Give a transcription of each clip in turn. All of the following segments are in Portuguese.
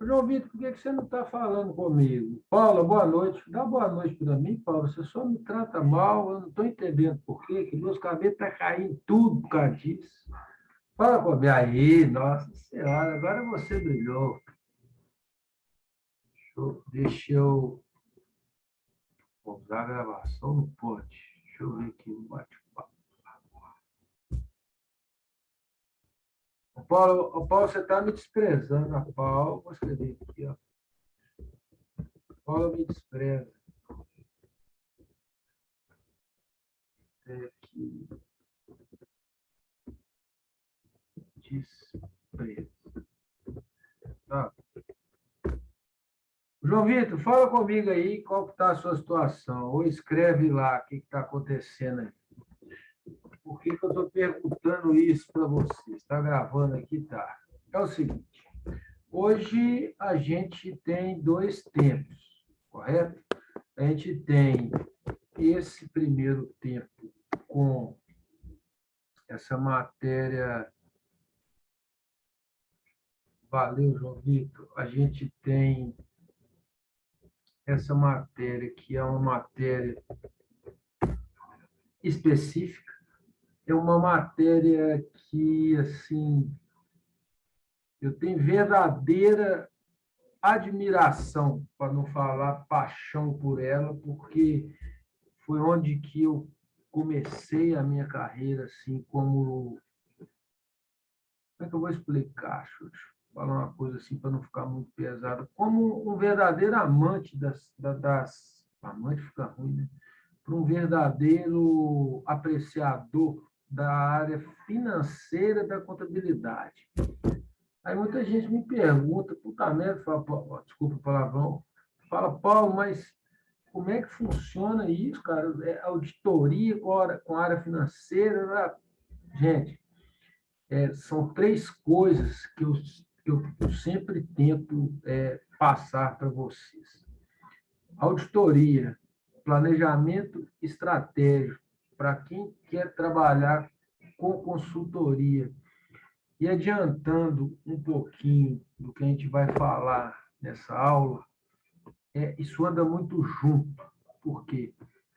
João Vitor, por que você não está falando comigo? Paula, boa noite. Dá boa noite para mim, Paula. Você só me trata mal, eu não estou entendendo por quê, que meus cabelos estão caindo tudo por causa disso. Fala comigo aí, nossa senhora, agora você brilhou. Deixa eu usar a gravação, não pode. Deixa eu ver aqui no bate-papo. Paulo, você está me desprezando, a Paulo. Vou escrever aqui, ó. Paulo me despreza. Que desprezo. Tá. João Vitor, fala comigo aí qual está a sua situação. Ou escreve lá o que está acontecendo aí. Por que eu estou perguntando isso para você? Está gravando aqui? Tá. É o seguinte. Hoje a gente tem dois tempos, correto? A gente tem esse primeiro tempo com essa matéria. Valeu, João Vitor. A gente tem essa matéria, que é uma matéria específica, é uma matéria que, assim, eu tenho verdadeira admiração, para não falar paixão por ela, porque foi onde que eu comecei a minha carreira, assim, como... Como é que eu vou explicar, Xuxa? Falar uma coisa assim para não ficar muito pesado. Como um verdadeiro amante das... Amante fica ruim, né? Para um verdadeiro apreciador da área financeira da contabilidade. Aí muita gente me pergunta, puta merda, fala, desculpa o palavrão, fala, Paulo, mas como é que funciona isso, cara? É auditoria com a área financeira? Né? Gente, são três coisas que eu sempre tento passar para vocês. Auditoria, planejamento estratégico, para quem quer trabalhar com consultoria. E adiantando um pouquinho do que a gente vai falar nessa aula, isso anda muito junto. Por quê?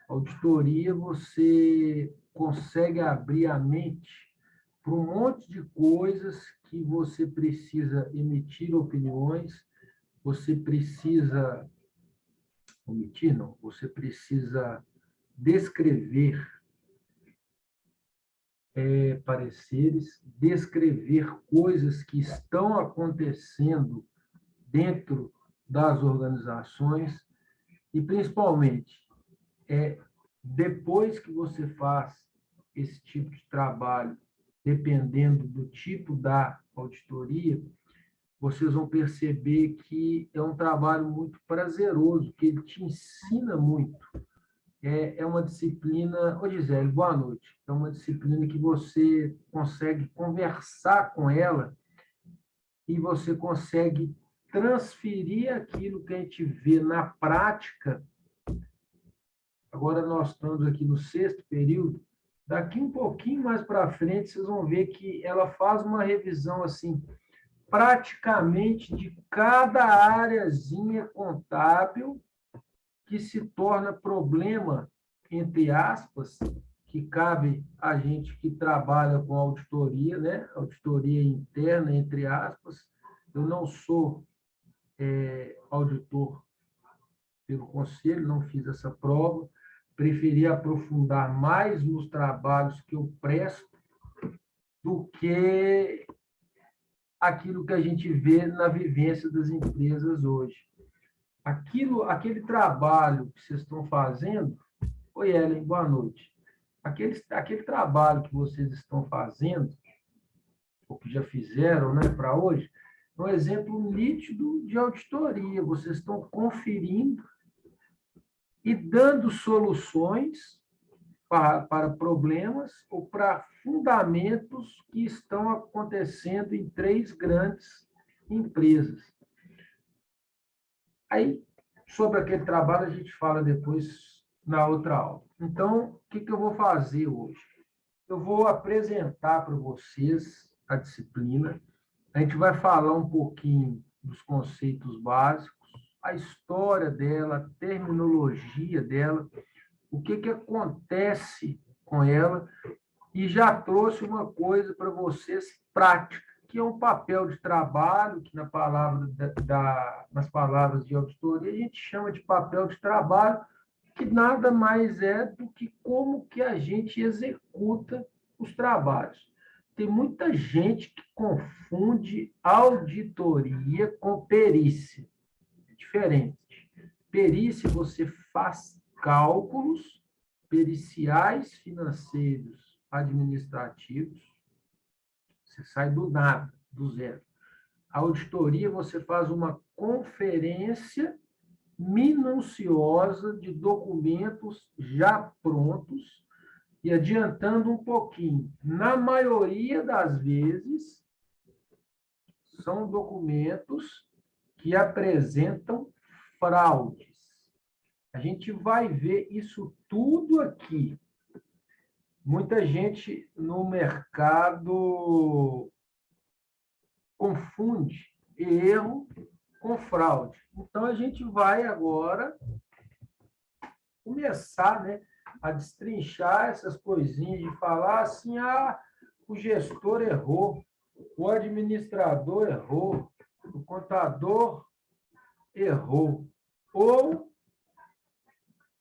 Auditoria, você consegue abrir a mente para um monte de coisas que você precisa emitir opiniões, você precisa omitir, não, você precisa descrever pareceres, descrever coisas que estão acontecendo dentro das organizações e, principalmente, depois que você faz esse tipo de trabalho, dependendo do tipo da auditoria, vocês vão perceber que é um trabalho muito prazeroso, que ele te ensina muito. É uma disciplina... Ô, Gisele, boa noite. É uma disciplina que você consegue conversar com ela e você consegue transferir aquilo que a gente vê na prática. Agora nós estamos aqui no sexto período. Daqui um pouquinho mais para frente, vocês vão ver que ela faz uma revisão assim, praticamente de cada áreazinha contábil que se torna problema, entre aspas, que cabe a gente que trabalha com auditoria, né? Auditoria interna, entre aspas. Eu não sou auditor pelo conselho, não fiz essa prova, preferi aprofundar mais nos trabalhos que eu presto do que aquilo que a gente vê na vivência das empresas hoje. Aquele trabalho que vocês estão fazendo... Oi, Ellen, boa noite. Aquele trabalho que vocês estão fazendo, ou que já fizeram, né, para hoje, é um exemplo nítido de auditoria. Vocês estão conferindo e dando soluções para problemas ou para fundamentos que estão acontecendo em três grandes empresas. Aí, sobre aquele trabalho, a gente fala depois na outra aula. Então, o que eu vou fazer hoje? Eu vou apresentar para vocês a disciplina. A gente vai falar um pouquinho dos conceitos básicos, a história dela, a terminologia dela, o que acontece com ela, e já trouxe uma coisa para vocês prática, que é um papel de trabalho, que nas palavras de auditoria a gente chama de papel de trabalho, que nada mais é do que como que a gente executa os trabalhos. Tem muita gente que confunde auditoria com perícia. É diferente. Perícia, você faz cálculos periciais financeiros administrativos, você sai do nada, do zero. A auditoria, você faz uma conferência minuciosa de documentos já prontos e adiantando um pouquinho. Na maioria das vezes, são documentos que apresentam fraudes. A gente vai ver isso tudo aqui. Muita gente no mercado confunde erro com fraude. Então, a gente vai agora começar, né, a destrinchar essas coisinhas, de falar assim, o gestor errou, o administrador errou, o contador errou, ou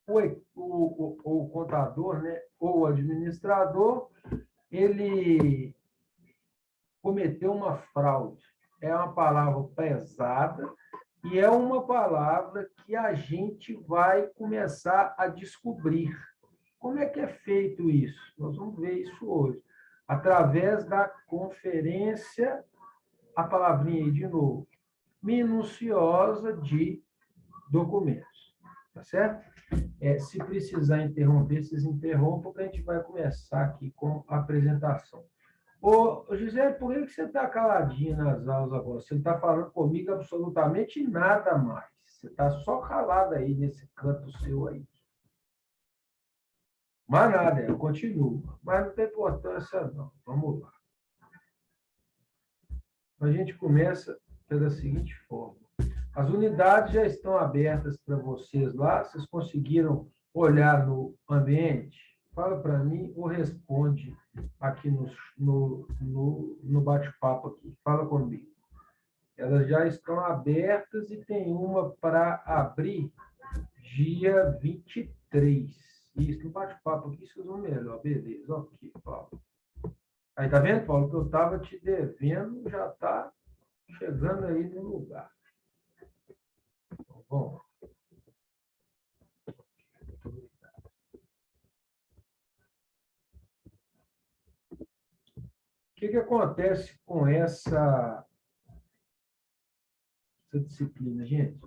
o contador, né, ou o administrador, ele cometeu uma fraude. É uma palavra pesada e é uma palavra que a gente vai começar a descobrir. Como é que é feito isso? Nós vamos ver isso hoje. Através da conferência, a palavrinha aí de novo, minuciosa de documentos. Tá certo? Se precisar interromper, vocês interrompam, porque a gente vai começar aqui com a apresentação. Ô, Gisele, por que você está caladinho nas aulas agora? Você não está falando comigo absolutamente nada mais. Você está só calado aí nesse canto seu aí. Mas nada, eu continuo. Mas não tem importância, não. Vamos lá. A gente começa pela seguinte forma. As unidades já estão abertas para vocês lá. Vocês conseguiram olhar no ambiente? Fala para mim ou responde aqui no bate-papo aqui. Fala comigo. Elas já estão abertas e tem uma para abrir dia 23. Isso, no bate-papo aqui vocês vão melhor. Beleza, ok, Paulo. Aí, tá vendo, Paulo, que eu estava te devendo, já está chegando aí no lugar. Então, bom. O que acontece com essa disciplina, gente?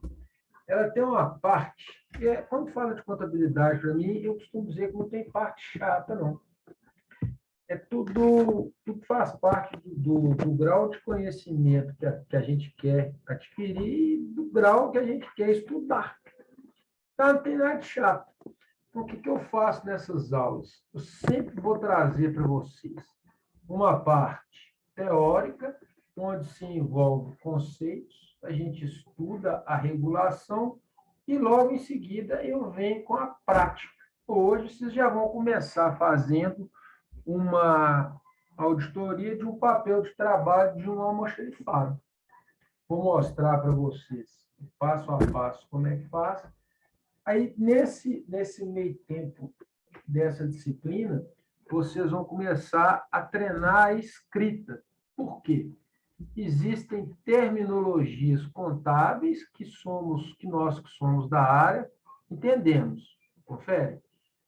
Ela tem uma parte, quando fala de contabilidade, para mim, eu costumo dizer que não tem parte chata, não. Tudo faz parte do grau de conhecimento que a gente quer adquirir e do grau que a gente quer estudar. Então, não tem nada de chato. Então, o que eu faço nessas aulas? Eu sempre vou trazer para vocês uma parte teórica, onde se envolve conceitos, a gente estuda a regulação e logo em seguida eu venho com a prática. Hoje vocês já vão começar fazendo uma auditoria de um papel de trabalho de um almoxarifado. Vou mostrar para vocês, passo a passo, como é que faz. Aí, nesse meio tempo dessa disciplina, vocês vão começar a treinar a escrita. Por quê? Existem terminologias contábeis que nós que somos da área entendemos. Confere?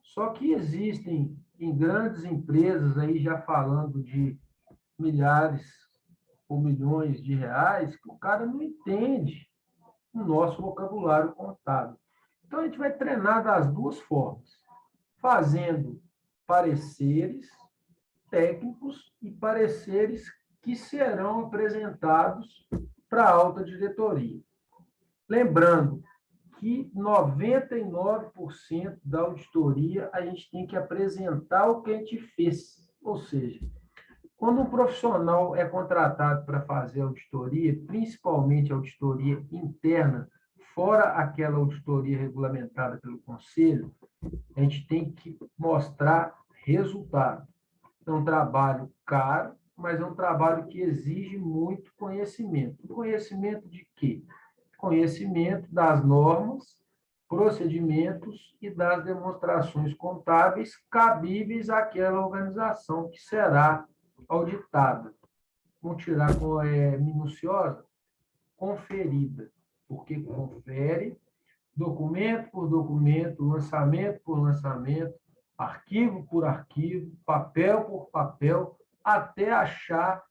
Só que existem em grandes empresas aí já falando de milhares ou milhões de reais que o cara não entende o nosso vocabulário contábil. Então a gente vai treinar das duas formas, fazendo pareceres técnicos e pareceres que serão apresentados para a alta diretoria. Lembrando que 99% da auditoria a gente tem que apresentar o que a gente fez. Ou seja, Quando um profissional é contratado para fazer auditoria, principalmente auditoria interna, fora aquela auditoria regulamentada pelo Conselho, a gente tem que mostrar resultado. É um trabalho caro, mas é um trabalho que exige muito conhecimento. Conhecimento de quê? Conhecimento das normas, procedimentos e das demonstrações contábeis cabíveis àquela organização que será auditada. Vamos tirar minuciosa? Conferida, porque confere documento por documento, lançamento por lançamento, arquivo por arquivo, papel por papel, até achar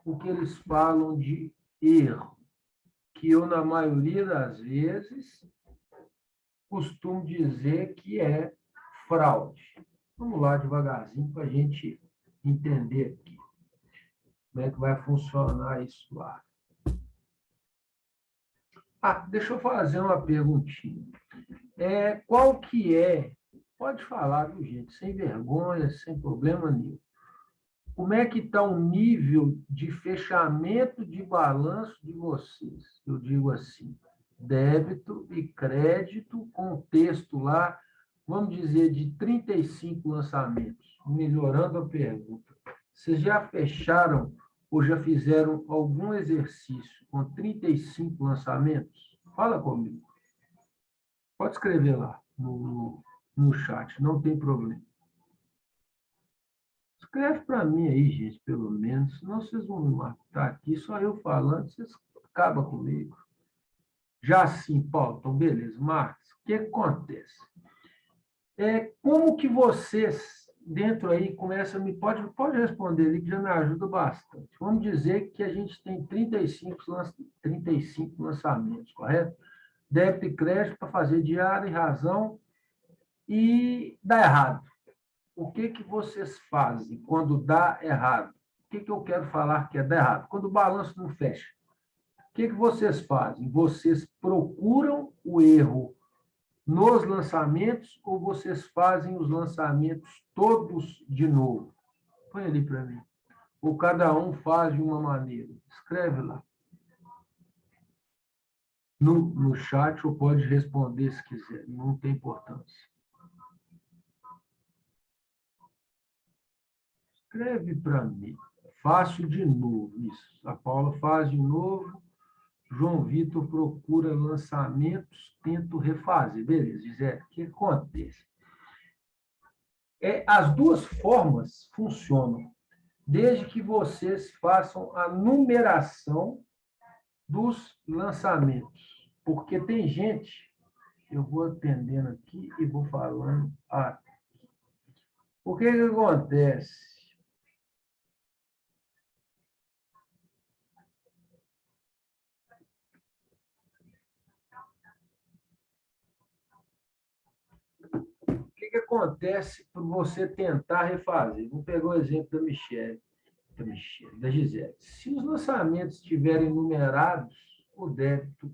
o que eles falam de erro, que eu, na maioria das vezes, costumo dizer que é fraude. Vamos lá devagarzinho para a gente entender aqui como é que vai funcionar isso lá. Deixa eu fazer uma perguntinha. Qual que é? Pode falar, viu, gente? Sem vergonha, sem problema nenhum. Como é que está o nível de fechamento de balanço de vocês? Eu digo assim, débito e crédito, com texto lá, vamos dizer, de 35 lançamentos. Melhorando a pergunta. Vocês já fecharam ou já fizeram algum exercício com 35 lançamentos? Fala comigo. Pode escrever lá no chat, não tem problema. Escreve para mim aí, gente, pelo menos, senão vocês vão me matar aqui, só eu falando, vocês acabam comigo. Já sim, Paulo, então beleza. Marcos, o que acontece? Como que vocês, dentro aí, começam, pode responder ali, que já me ajuda bastante. Vamos dizer que a gente tem 35 lançamentos, correto? Débito e crédito para fazer diário e razão e dá errado. O que vocês fazem quando dá errado? O que eu quero falar que é dar errado? Quando o balanço não fecha. O que vocês fazem? Vocês procuram o erro nos lançamentos ou vocês fazem os lançamentos todos de novo? Põe ali para mim. Ou cada um faz de uma maneira. Escreve lá. No chat, ou pode responder se quiser. Não tem importância. Escreve para mim. Faço de novo. Isso. A Paula faz de novo. João Vitor procura lançamentos, tento refazer. Beleza, Gisele, o que acontece? As duas formas funcionam, desde que vocês façam a numeração dos lançamentos. Porque tem gente, eu vou atendendo aqui e vou falando. O que acontece? O que acontece por você tentar refazer? Vou pegar o exemplo da Gisele. Se os lançamentos estiverem numerados, o débito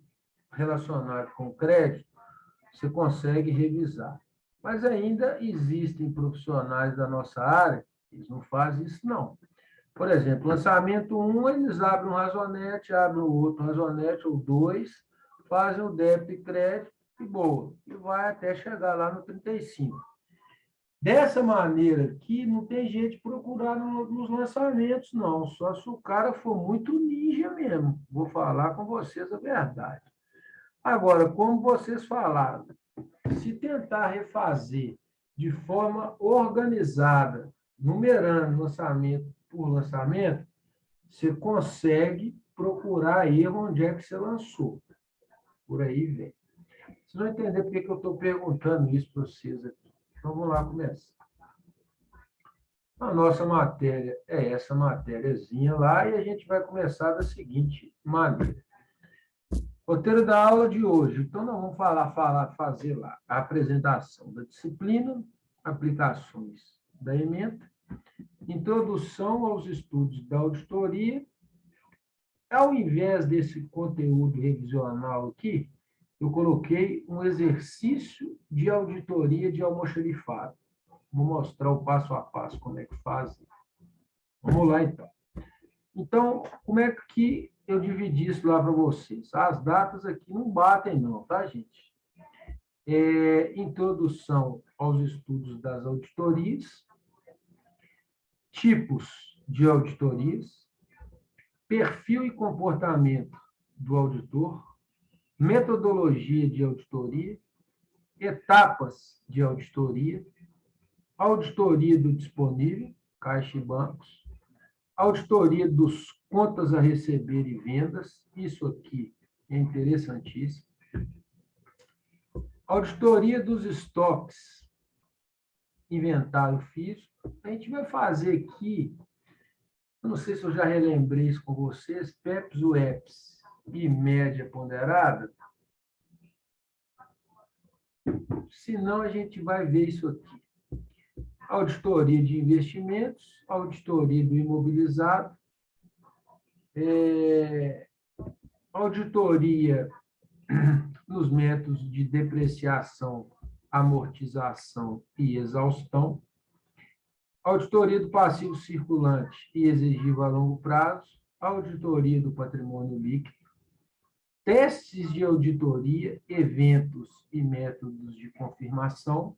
relacionado com o crédito, você consegue revisar. Mas ainda existem profissionais da nossa área que eles não fazem isso, não. Por exemplo, lançamento 1, eles abrem um razonete, abrem o outro razonete ou dois, fazem o débito e crédito e boa. E vai até chegar lá no 35. Dessa maneira aqui, não tem gente procurar nos lançamentos, não. Só se o cara for muito ninja mesmo. Vou falar com vocês a verdade. Agora, como vocês falaram, se tentar refazer de forma organizada, numerando lançamento por lançamento, você consegue procurar erro onde é que você lançou. Por aí vem. Vocês vão entender por que eu estou perguntando isso para vocês aqui. Então, vamos lá começar. A nossa matéria é essa matériazinha lá e a gente vai começar da seguinte maneira. Roteiro da aula de hoje. Então, nós vamos fazer lá a apresentação da disciplina, aplicações da ementa, introdução aos estudos da auditoria. Ao invés desse conteúdo revisional aqui, eu coloquei um exercício de auditoria de almoxarifado. Vou mostrar o passo a passo como é que faz. Vamos lá, então. Então, como é que eu dividi isso lá para vocês? As datas aqui não batem, não, tá, gente? Introdução aos estudos das auditorias, tipos de auditorias, perfil e comportamento do auditor, metodologia de auditoria, etapas de auditoria, auditoria do disponível, caixa e bancos, auditoria dos contas a receber e vendas, isso aqui é interessantíssimo, auditoria dos estoques, inventário físico. A gente vai fazer aqui, eu não sei se eu já relembrei isso com vocês, PEPs, UEPs e média ponderada. Senão, a gente vai ver isso aqui. Auditoria de investimentos, auditoria do imobilizado, auditoria nos métodos de depreciação, amortização e exaustão, auditoria do passivo circulante e exigível a longo prazo, auditoria do patrimônio líquido, testes de auditoria, eventos e métodos de confirmação,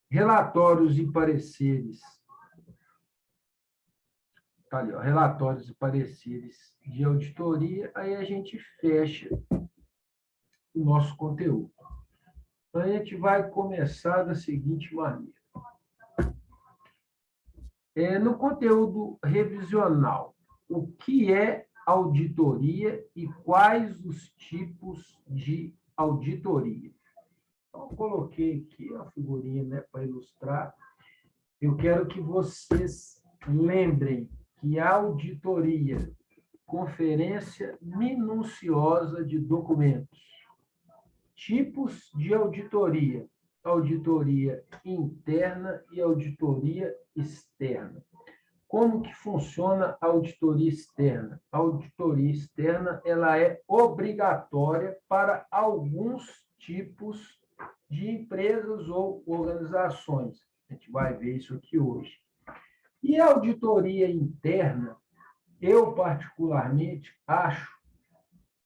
relatórios e pareceres. Tá ali, ó, relatórios e pareceres de auditoria, aí a gente fecha o nosso conteúdo. Então, a gente vai começar da seguinte maneira. No conteúdo revisional, o que é auditoria e quais os tipos de auditoria? Então, eu coloquei aqui a figurinha, né, para ilustrar. Eu quero que vocês lembrem que a auditoria, conferência minuciosa de documentos, tipos de auditoria, auditoria interna e auditoria externa. Como que funciona a auditoria externa? A auditoria externa ela é obrigatória para alguns tipos de empresas ou organizações. A gente vai ver isso aqui hoje. E a auditoria interna, eu particularmente acho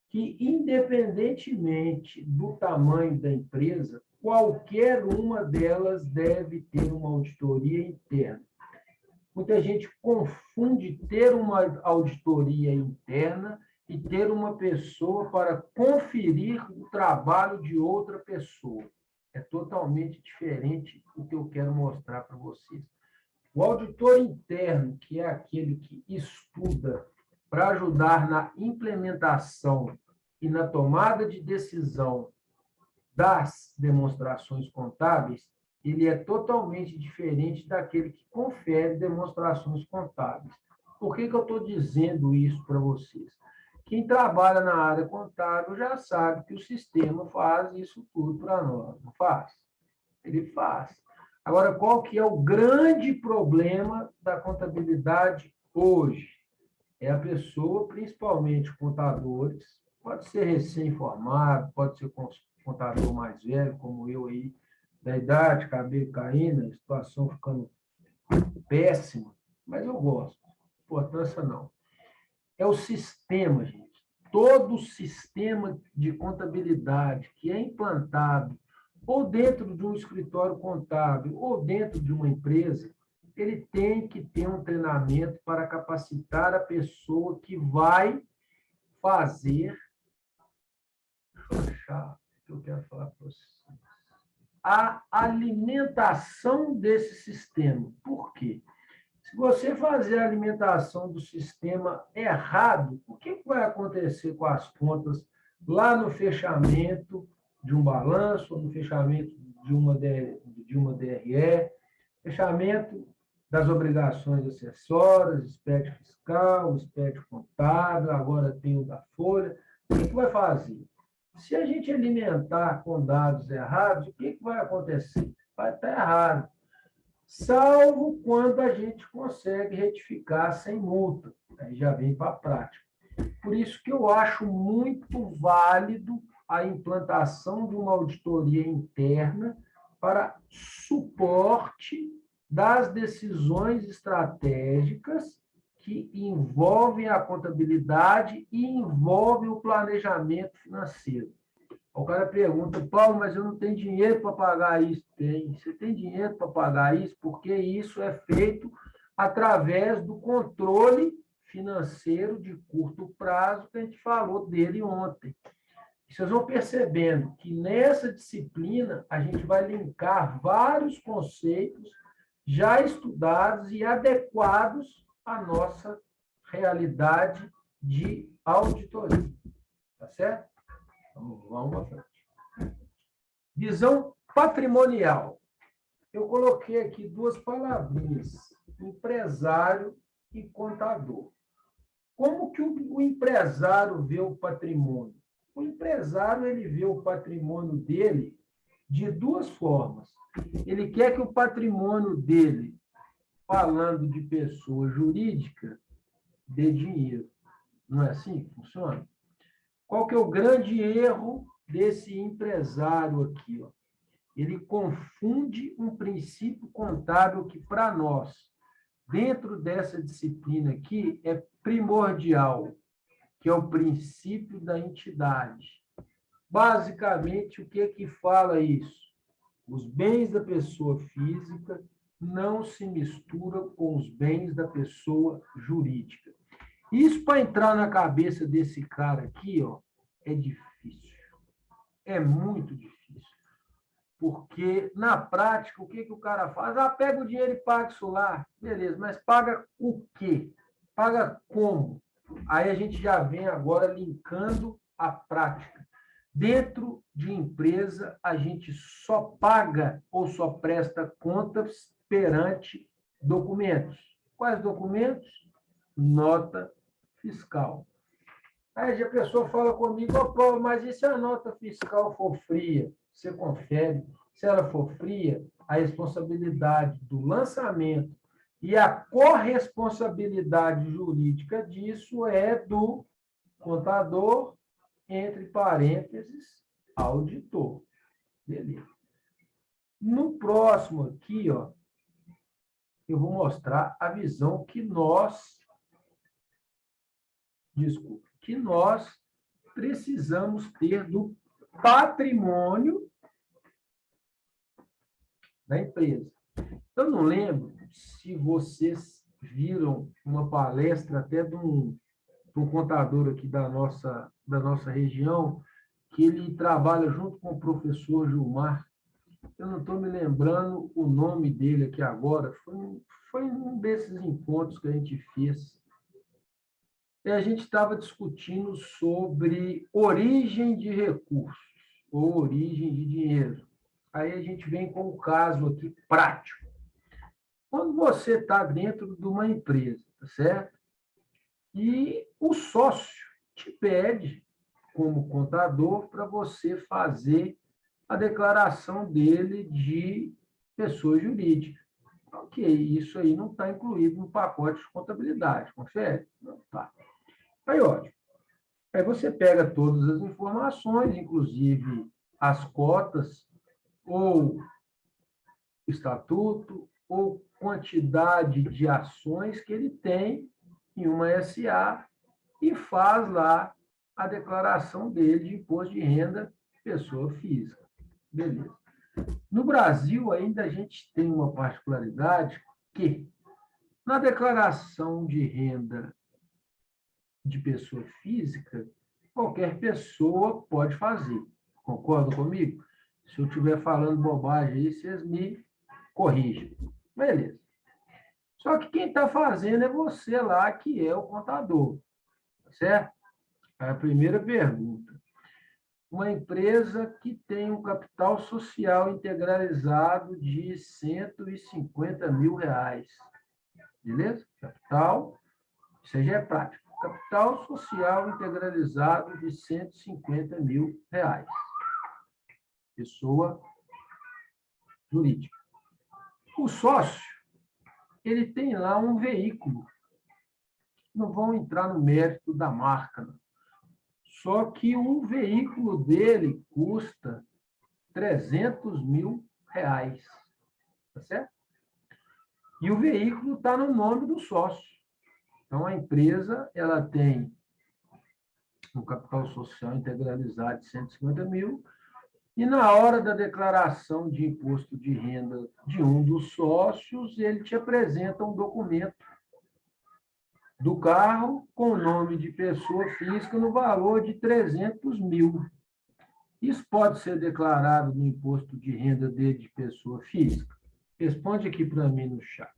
que, independentemente do tamanho da empresa, qualquer uma delas deve ter uma auditoria interna. Muita gente confunde ter uma auditoria interna e ter uma pessoa para conferir o trabalho de outra pessoa. É totalmente diferente do que eu quero mostrar para vocês. O auditor interno, que é aquele que estuda para ajudar na implementação e na tomada de decisão das demonstrações contábeis, ele é totalmente diferente daquele que confere demonstrações contábeis. Por que eu estou dizendo isso para vocês? Quem trabalha na área contábil já sabe que o sistema faz isso tudo para nós, não faz? Ele faz. Agora, qual que é o grande problema da contabilidade hoje? É a pessoa, principalmente contadores, pode ser recém-formado, pode ser contador mais velho, como eu aí, da idade, cabelo caindo, a situação ficando péssima, mas eu gosto. Importância não. É o sistema, gente. Todo sistema de contabilidade que é implantado ou dentro de um escritório contábil ou dentro de uma empresa, ele tem que ter um treinamento para capacitar a pessoa que vai fazer. Deixa eu achar o que eu quero falar para vocês. A alimentação desse sistema. Por quê? Se você fazer a alimentação do sistema errado, o que vai acontecer com as contas lá no fechamento de um balanço, no fechamento de uma DRE, fechamento das obrigações acessórias, SPED fiscal, SPED contábil, agora tem o da folha. O que vai fazer? Se a gente alimentar com dados errados, o que vai acontecer? Vai estar errado. Salvo quando a gente consegue retificar sem multa. Aí já vem para a prática. Por isso que eu acho muito válido a implantação de uma auditoria interna para suporte das decisões estratégicas que envolvem a contabilidade e envolvem o planejamento financeiro. O cara pergunta, Paulo, mas eu não tenho dinheiro para pagar isso. Tem. Você tem dinheiro para pagar isso porque isso é feito através do controle financeiro de curto prazo que a gente falou dele ontem. Vocês vão percebendo que nessa disciplina a gente vai linkar vários conceitos já estudados e adequados à nossa realidade de auditoria. Tá certo? Vamos para frente. Visão patrimonial. Eu coloquei aqui duas palavrinhas, empresário e contador. Como que o empresário vê o patrimônio? O empresário ele vê o patrimônio dele de duas formas. Ele quer que o patrimônio dele, falando de pessoa jurídica, dê dinheiro. Não é assim que funciona? Qual que é o grande erro desse empresário aqui? Ó? Ele confunde um princípio contábil que, para nós, dentro dessa disciplina aqui, é primordial, que é o princípio da entidade. Basicamente, o que que fala isso? Os bens da pessoa física não se misturam com os bens da pessoa jurídica. Isso, para entrar na cabeça desse cara aqui, ó, é difícil. É muito difícil. Porque, na prática, o que que o cara faz? Ah, pega o dinheiro e paga isso lá. Beleza, mas paga o quê? Paga como? Aí a gente já vem agora linkando a prática. Dentro de empresa, a gente só paga ou só presta contas perante documentos. Quais documentos? Nota fiscal. Aí a pessoa fala comigo, oh, Paulo, mas e se a nota fiscal for fria? Você confere. Se ela for fria, a responsabilidade do lançamento e a corresponsabilidade jurídica disso é do contador, entre parênteses, auditor. Beleza. No próximo aqui, ó, eu vou mostrar a visão que nós precisamos ter do patrimônio da empresa. Eu não lembro se vocês viram uma palestra até de um contador aqui da nossa região, que ele trabalha junto com o professor Gilmar. Eu não estou me lembrando o nome dele aqui agora. Foi um desses encontros que a gente fez. E a gente estava discutindo sobre origem de recursos, ou origem de dinheiro. Aí a gente vem com um caso aqui prático. Quando você está dentro de uma empresa, tá certo? E o sócio te pede, como contador, para você fazer a declaração dele de pessoa jurídica. Ok, isso aí não está incluído no pacote de contabilidade, confere? Não está. Aí, ótimo. Aí você pega todas as informações, inclusive as cotas, ou estatuto, ou quantidade de ações que ele tem em uma SA e faz lá a declaração dele de imposto de renda pessoa física. Beleza. No Brasil, ainda a gente tem uma particularidade que, na declaração de renda de pessoa física, qualquer pessoa pode fazer. Concordam comigo? Se eu estiver falando bobagem aí, vocês me corrigem. Beleza. Só que quem está fazendo é você lá, que é o contador. Certo? A primeira pergunta. Uma empresa que tem um capital social integralizado de R$150 mil. Beleza? Capital, isso aí já é prático. Capital social integralizado de R$150 mil. Pessoa jurídica. O sócio, ele tem lá um veículo. Não vão entrar no mérito da marca, não. Só que o veículo dele custa R$300 mil. Tá certo? E o veículo está no nome do sócio. Então, a empresa ela tem um capital social integralizado de 150 mil, e na hora da declaração de imposto de renda de um dos sócios, ele te apresenta um documento do carro com o nome de pessoa física no valor de 300 mil. Isso pode ser declarado no imposto de renda dele de pessoa física? Responde aqui para mim no chat.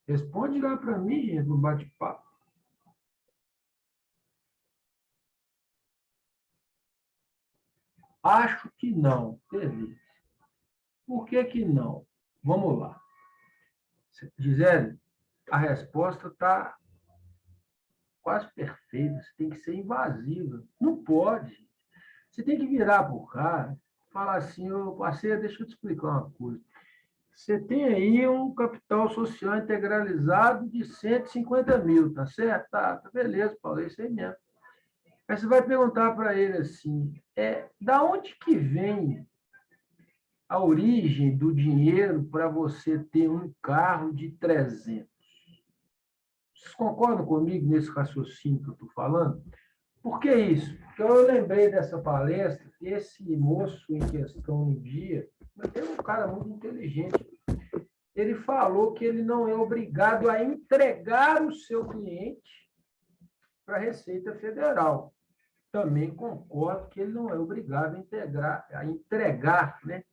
Responde lá para mim, gente, no bate-papo. Acho que não. Beleza. Por que que não? Vamos lá. Gisele, a resposta está quase perfeita. Você tem que ser invasiva. Não pode. Você tem que virar para o cara e falar assim, ô parceiro, deixa eu te explicar uma coisa. Você tem aí um capital social integralizado de 150 mil, tá certo? Tá, beleza, Paulo, é isso aí mesmo. Aí você vai perguntar para ele assim, da onde que vem a origem do dinheiro para você ter um carro de 300? Vocês concordam comigo nesse raciocínio que eu estou falando? Por que isso? Porque eu lembrei dessa palestra, esse moço em questão um dia, mas é um cara muito inteligente. Ele falou que ele não é obrigado a entregar o seu cliente para a Receita Federal. Também concordo que ele não é obrigado a entregar, né,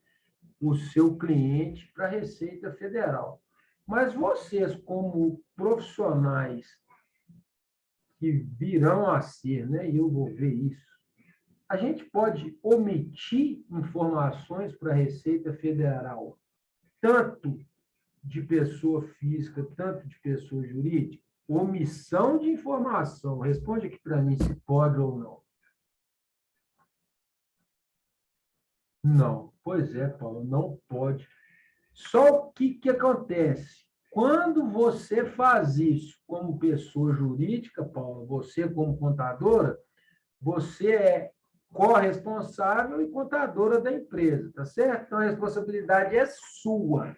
o seu cliente para a Receita Federal. Mas vocês, como profissionais que virão a ser, né, e eu vou ver isso, a gente pode omitir informações para a Receita Federal, tanto de pessoa física, tanto de pessoa jurídica? Omissão de informação. Responde aqui para mim se pode ou não. Não. Pois é, Paulo, não pode. Só o que acontece? Quando você faz isso como pessoa jurídica, Paulo, você como contadora, você é corresponsável e contadora da empresa, tá certo? Então, a responsabilidade é sua.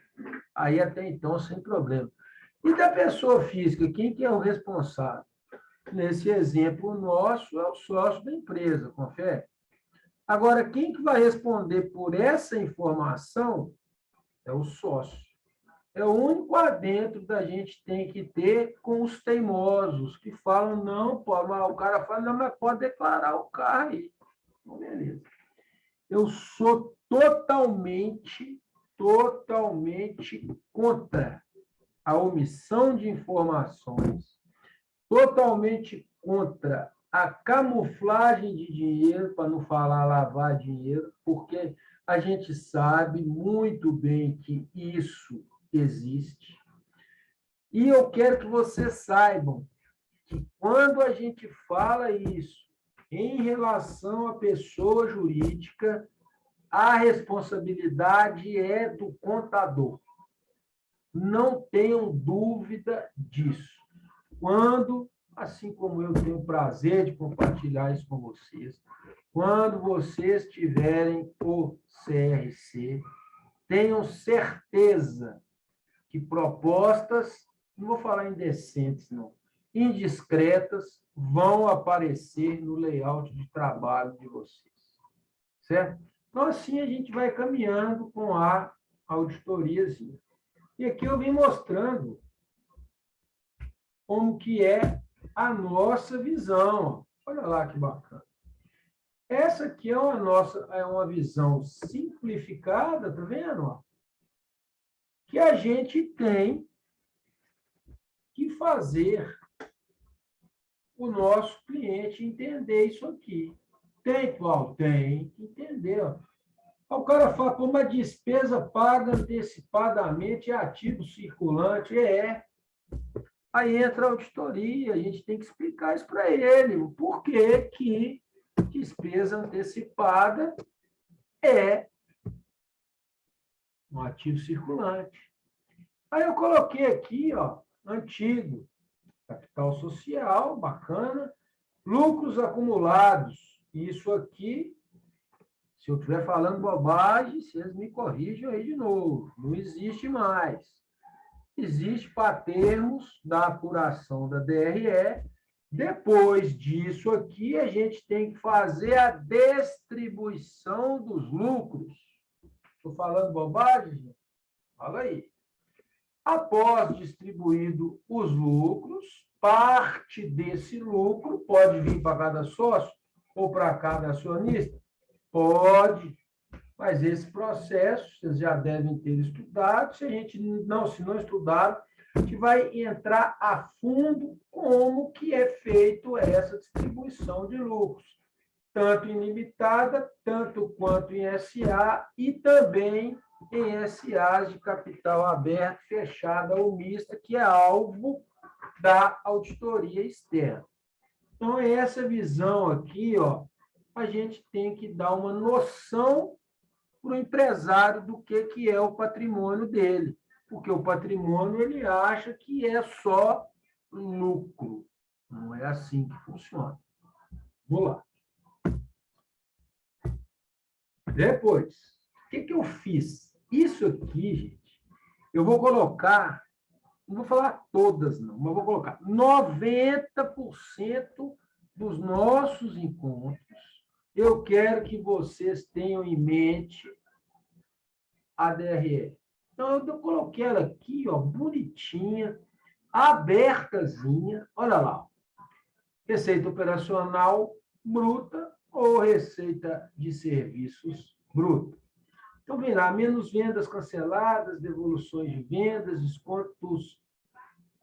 Aí, até então, sem problema. E da pessoa física, quem que é o responsável? Nesse exemplo nosso, é o sócio da empresa, confere? Agora, quem que vai responder por essa informação é o sócio. É o único adentro da gente tem que ter com os teimosos, que falam, não, pô, mas o cara fala, não, mas pode declarar o carro aí. Então, beleza. Eu sou totalmente contra a omissão de informações, totalmente contra a camuflagem de dinheiro, para não falar lavar dinheiro, porque a gente sabe muito bem que isso existe. E eu quero que vocês saibam que quando a gente fala isso em relação à pessoa jurídica, a responsabilidade é do contador. Não tenham dúvida disso. Quando, assim como eu tenho o prazer de compartilhar isso com vocês, quando vocês tiverem o CRC, tenham certeza que propostas, não vou falar indecentes, não, indiscretas, vão aparecer no layout de trabalho de vocês. Certo? Então, assim, a gente vai caminhando com a auditoriazinha. E aqui eu vim mostrando como que é a nossa visão. Olha lá que bacana. Essa aqui é uma visão simplificada, tá vendo? Que a gente tem que fazer o nosso cliente entender isso aqui. Tem, Paulo? Tem que entender. O cara fala, como a despesa paga antecipadamente é ativo circulante. Aí entra a auditoria, a gente tem que explicar isso para ele. Por que que despesa antecipada é um ativo circulante? Aí eu coloquei aqui, antigo, capital social, bacana, lucros acumulados. Isso aqui, se eu estiver falando bobagem, vocês me corrijam aí de novo. Não existe mais. existe para termos da apuração da DRE. Depois disso aqui, a gente tem que fazer a distribuição dos lucros. Estou falando bobagem, gente? Fala aí. Após distribuído os lucros, parte desse lucro pode vir para cada sócio ou para cada acionista? Pode, mas esse processo vocês já devem ter estudado. Se não estudaram, a gente vai entrar a fundo como que é feito essa distribuição de lucros, tanto em limitada, tanto quanto em SA e também em SAs de capital aberto, fechada ou mista, que é alvo da auditoria externa. Então, essa visão aqui, ó, a gente tem que dar uma noção para o empresário do que é o patrimônio dele, porque o patrimônio ele acha que é só lucro. Não é assim que funciona. Vamos lá. Depois, o que eu fiz? Isso aqui, gente, eu vou colocar, não vou falar todas, não, mas vou colocar 90% dos nossos encontros. Eu quero que vocês tenham em mente a DRE. Então, eu coloquei ela aqui, ó, bonitinha, abertazinha. Olha lá. Receita operacional bruta ou receita de serviços bruta. Então, vem lá, menos vendas canceladas, devoluções de vendas, descontos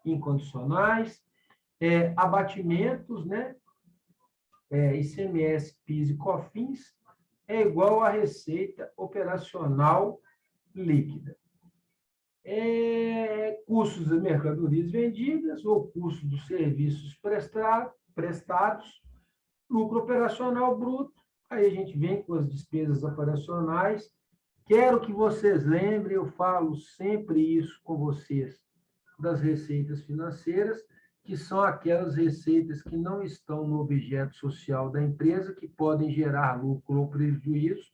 incondicionais, abatimentos, né? ICMS, PIS e COFINS, é igual à receita operacional líquida. Custos de mercadorias vendidas ou custos dos serviços prestados, lucro operacional bruto, aí a gente vem com as despesas operacionais. Quero que vocês lembrem, eu falo sempre isso com vocês, das receitas financeiras, que são aquelas receitas que não estão no objeto social da empresa, que podem gerar lucro ou prejuízo.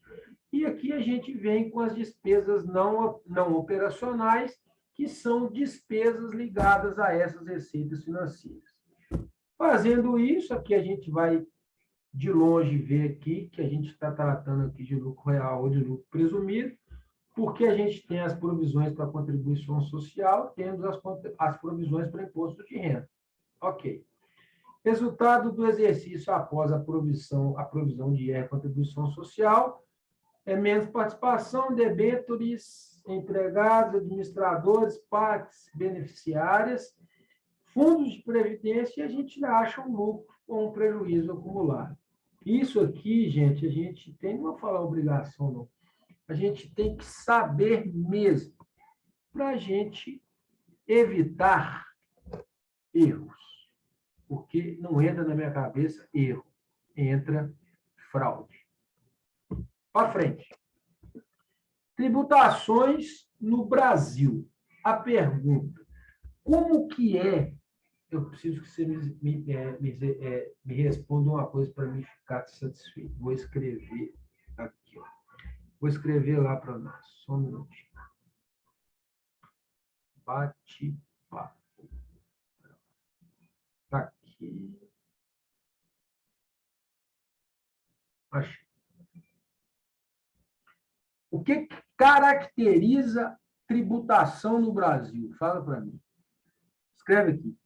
E aqui a gente vem com as despesas não operacionais, que são despesas ligadas a essas receitas financeiras. Fazendo isso, aqui a gente vai de longe ver aqui que a gente está tratando aqui de lucro real ou de lucro presumido, porque a gente tem as provisões para contribuição social, temos as provisões para imposto de renda. Ok. Resultado do exercício após a provisão de IR, contribuição social, menos participação, debêntures, empregados, administradores, partes beneficiárias, fundos de previdência, e a gente acha um lucro ou um prejuízo acumulado. Isso aqui, gente, a gente tem, não vou falar obrigação, não, a gente tem que saber mesmo, para a gente evitar erros. Porque não entra na minha cabeça erro, entra fraude. Para frente. Tributações no Brasil. A pergunta, como que é? Eu preciso que você me responda uma coisa para me ficar satisfeito. Vou escrever aqui. Ó. Vou escrever lá para nós. Só um minutinho. Bate-papo. Está aqui. Achei. O que caracteriza tributação no Brasil? Fala para mim. Escreve aqui,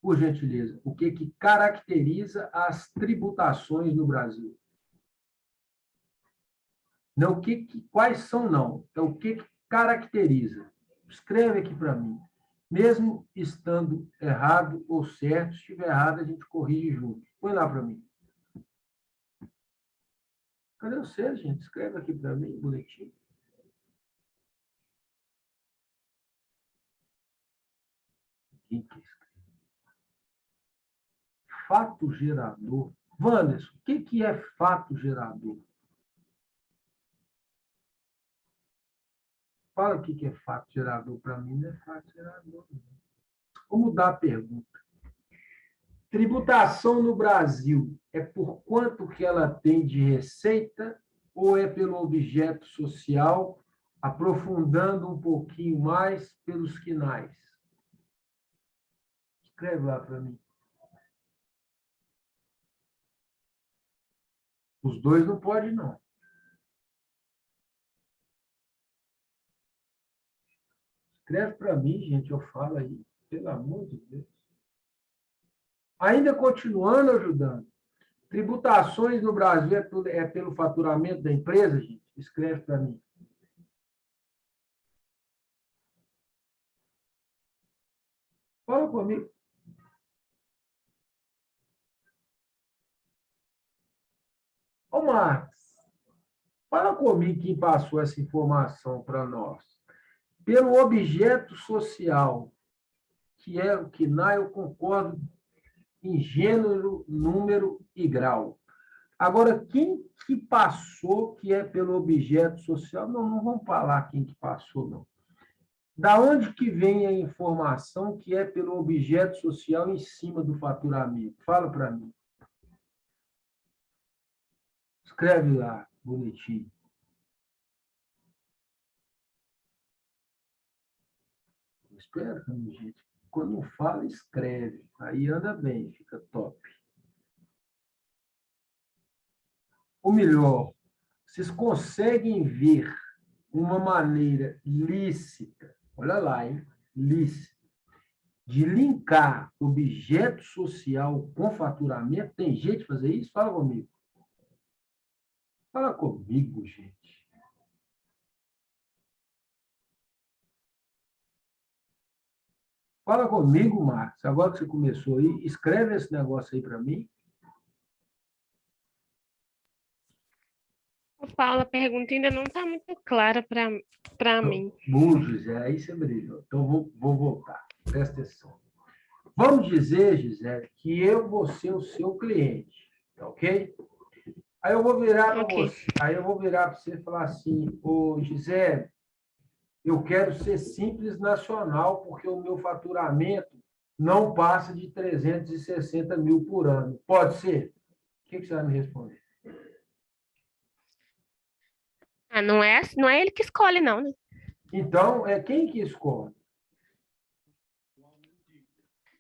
por gentileza. O que caracteriza as tributações no Brasil? Não, quais são, não. É o que caracteriza. Escreve aqui para mim. Mesmo estando errado ou certo, se estiver errado, a gente corrige junto. Põe lá para mim. Cadê você, gente? Escreve aqui para mim, boletim. Fato gerador. Wanderson, o que é fato gerador? Fala o que é fato gerador para mim, não é fato gerador. Vamos mudar a pergunta. Tributação no Brasil é por quanto que ela tem de receita ou é pelo objeto social aprofundando um pouquinho mais pelos quinais. Escreve lá para mim. Os dois não podem, não. Escreve para mim, gente, eu falo aí. Pelo amor de Deus. Ainda continuando ajudando. Tributações no Brasil é pelo faturamento da empresa, gente? Escreve para mim. Fala comigo. Ô, Marcos, fala comigo quem passou essa informação para nós. Pelo objeto social, que é o KNAI, eu concordo em gênero, número e grau. Agora, quem que passou que é pelo objeto social? Não vamos falar quem que passou, não. Da onde que vem a informação que é pelo objeto social em cima do faturamento? Fala para mim. Escreve lá, bonitinho. Espera, gente. Quando fala, escreve. Aí anda bem, fica top. Ou melhor, vocês conseguem ver uma maneira lícita, olha lá, hein? Lícita, de linkar objeto social com faturamento? Tem jeito de fazer isso? Fala comigo. Fala comigo, gente. Fala comigo, Marcos. Agora que você começou aí, escreve esse negócio aí para mim. Paula, a pergunta ainda não está muito clara para mim. Bom, Gisele, aí você brilhou. Então, vou voltar. Presta atenção. Vamos dizer, Gisele, que eu vou ser o seu cliente, ok? Aí eu vou virar para você. Aí eu vou virar para você e falar assim: ô, Gisele, eu quero ser simples nacional, porque o meu faturamento não passa de 360 mil por ano. Pode ser? O que você vai me responder? Ah, não é ele que escolhe, não, né? Então, é quem que escolhe?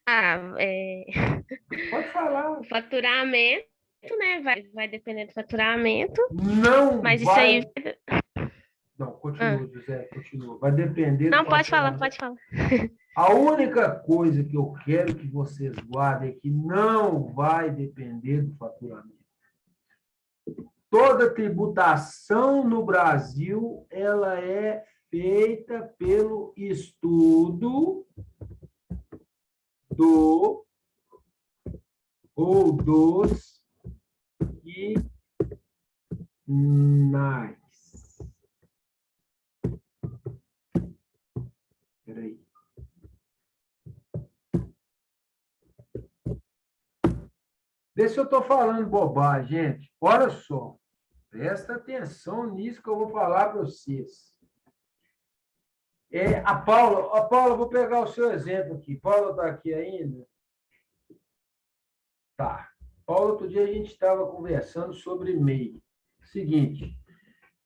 Ah, Pode falar. o faturamento, né? Vai depender do faturamento. Não Mas isso vai. aí. Não, continua, José, continua. Vai depender do Não, pode falar, faturamento. pode falar. A única coisa que eu quero que vocês guardem é que não vai depender do faturamento. Toda tributação no Brasil, ela é feita pelo estudo do ou dos quinais. Espera aí. Vê se eu estou falando bobagem, gente. Olha só. Presta atenção nisso que eu vou falar para vocês. A Paula, vou pegar o seu exemplo aqui. Paula está aqui ainda? Tá. Paula, outro dia a gente estava conversando sobre MEI. Seguinte,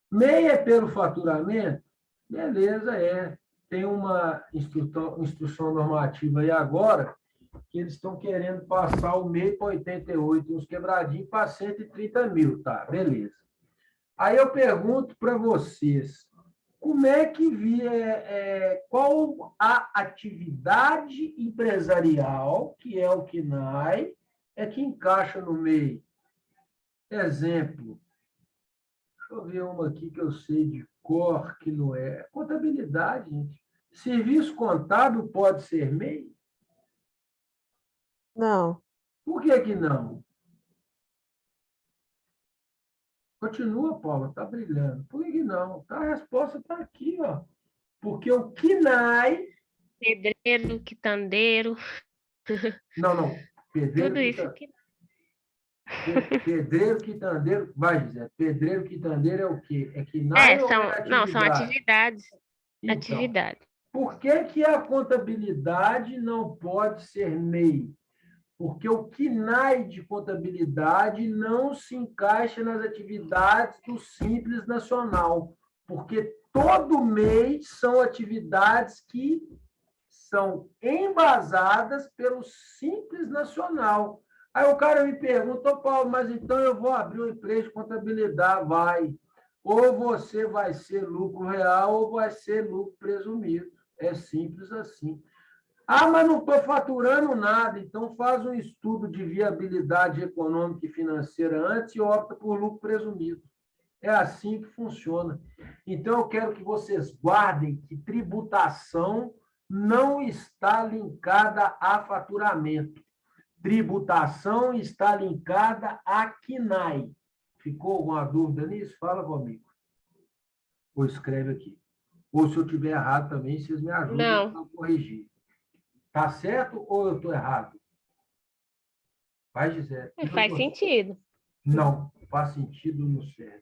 MEI é pelo faturamento? Beleza, é. Tem uma instrução normativa aí agora que eles estão querendo passar o MEI para 88, uns quebradinhos para 130 mil, tá? Beleza. Aí eu pergunto para vocês, como é que qual a atividade empresarial, que é o KNAI, é que encaixa no MEI? Exemplo, deixa eu ver uma aqui que eu sei de cor, que não é. Contabilidade, gente. Serviço contábil pode ser MEI? Não. Por que não? Continua, Paula, está brilhando. Por que não? A resposta está aqui, ó. Porque o KNAI... Pedreiro, quitandeiro. Não. Pedreiro, Tudo isso que. Pedreiro, quitandeiro... Vai, José. Pedreiro, quitandeiro é o quê? É KNAI ou é atividade? Não, são atividades. Então, Atividade. por que a contabilidade não pode ser MEI? Porque o KNAI de contabilidade não se encaixa nas atividades do Simples Nacional, porque todo mês são atividades que são embasadas pelo Simples Nacional. Aí o cara me pergunta, Paulo, mas então eu vou abrir uma empresa de contabilidade? Vai. Ou você vai ser lucro real ou vai ser lucro presumido. É simples assim. Ah, mas não estou faturando nada, então faz um estudo de viabilidade econômica e financeira antes e opta por lucro presumido. É assim que funciona. Então, eu quero que vocês guardem que tributação não está linkada a faturamento. Tributação está linkada a CNAE. Ficou alguma dúvida nisso? Fala comigo. Ou escreve aqui. Ou se eu estiver errado também, vocês me ajudam Não, a corrigir. Está certo ou eu estou errado? Vai, Gisele. faz sentido. Não, faz sentido, não serve.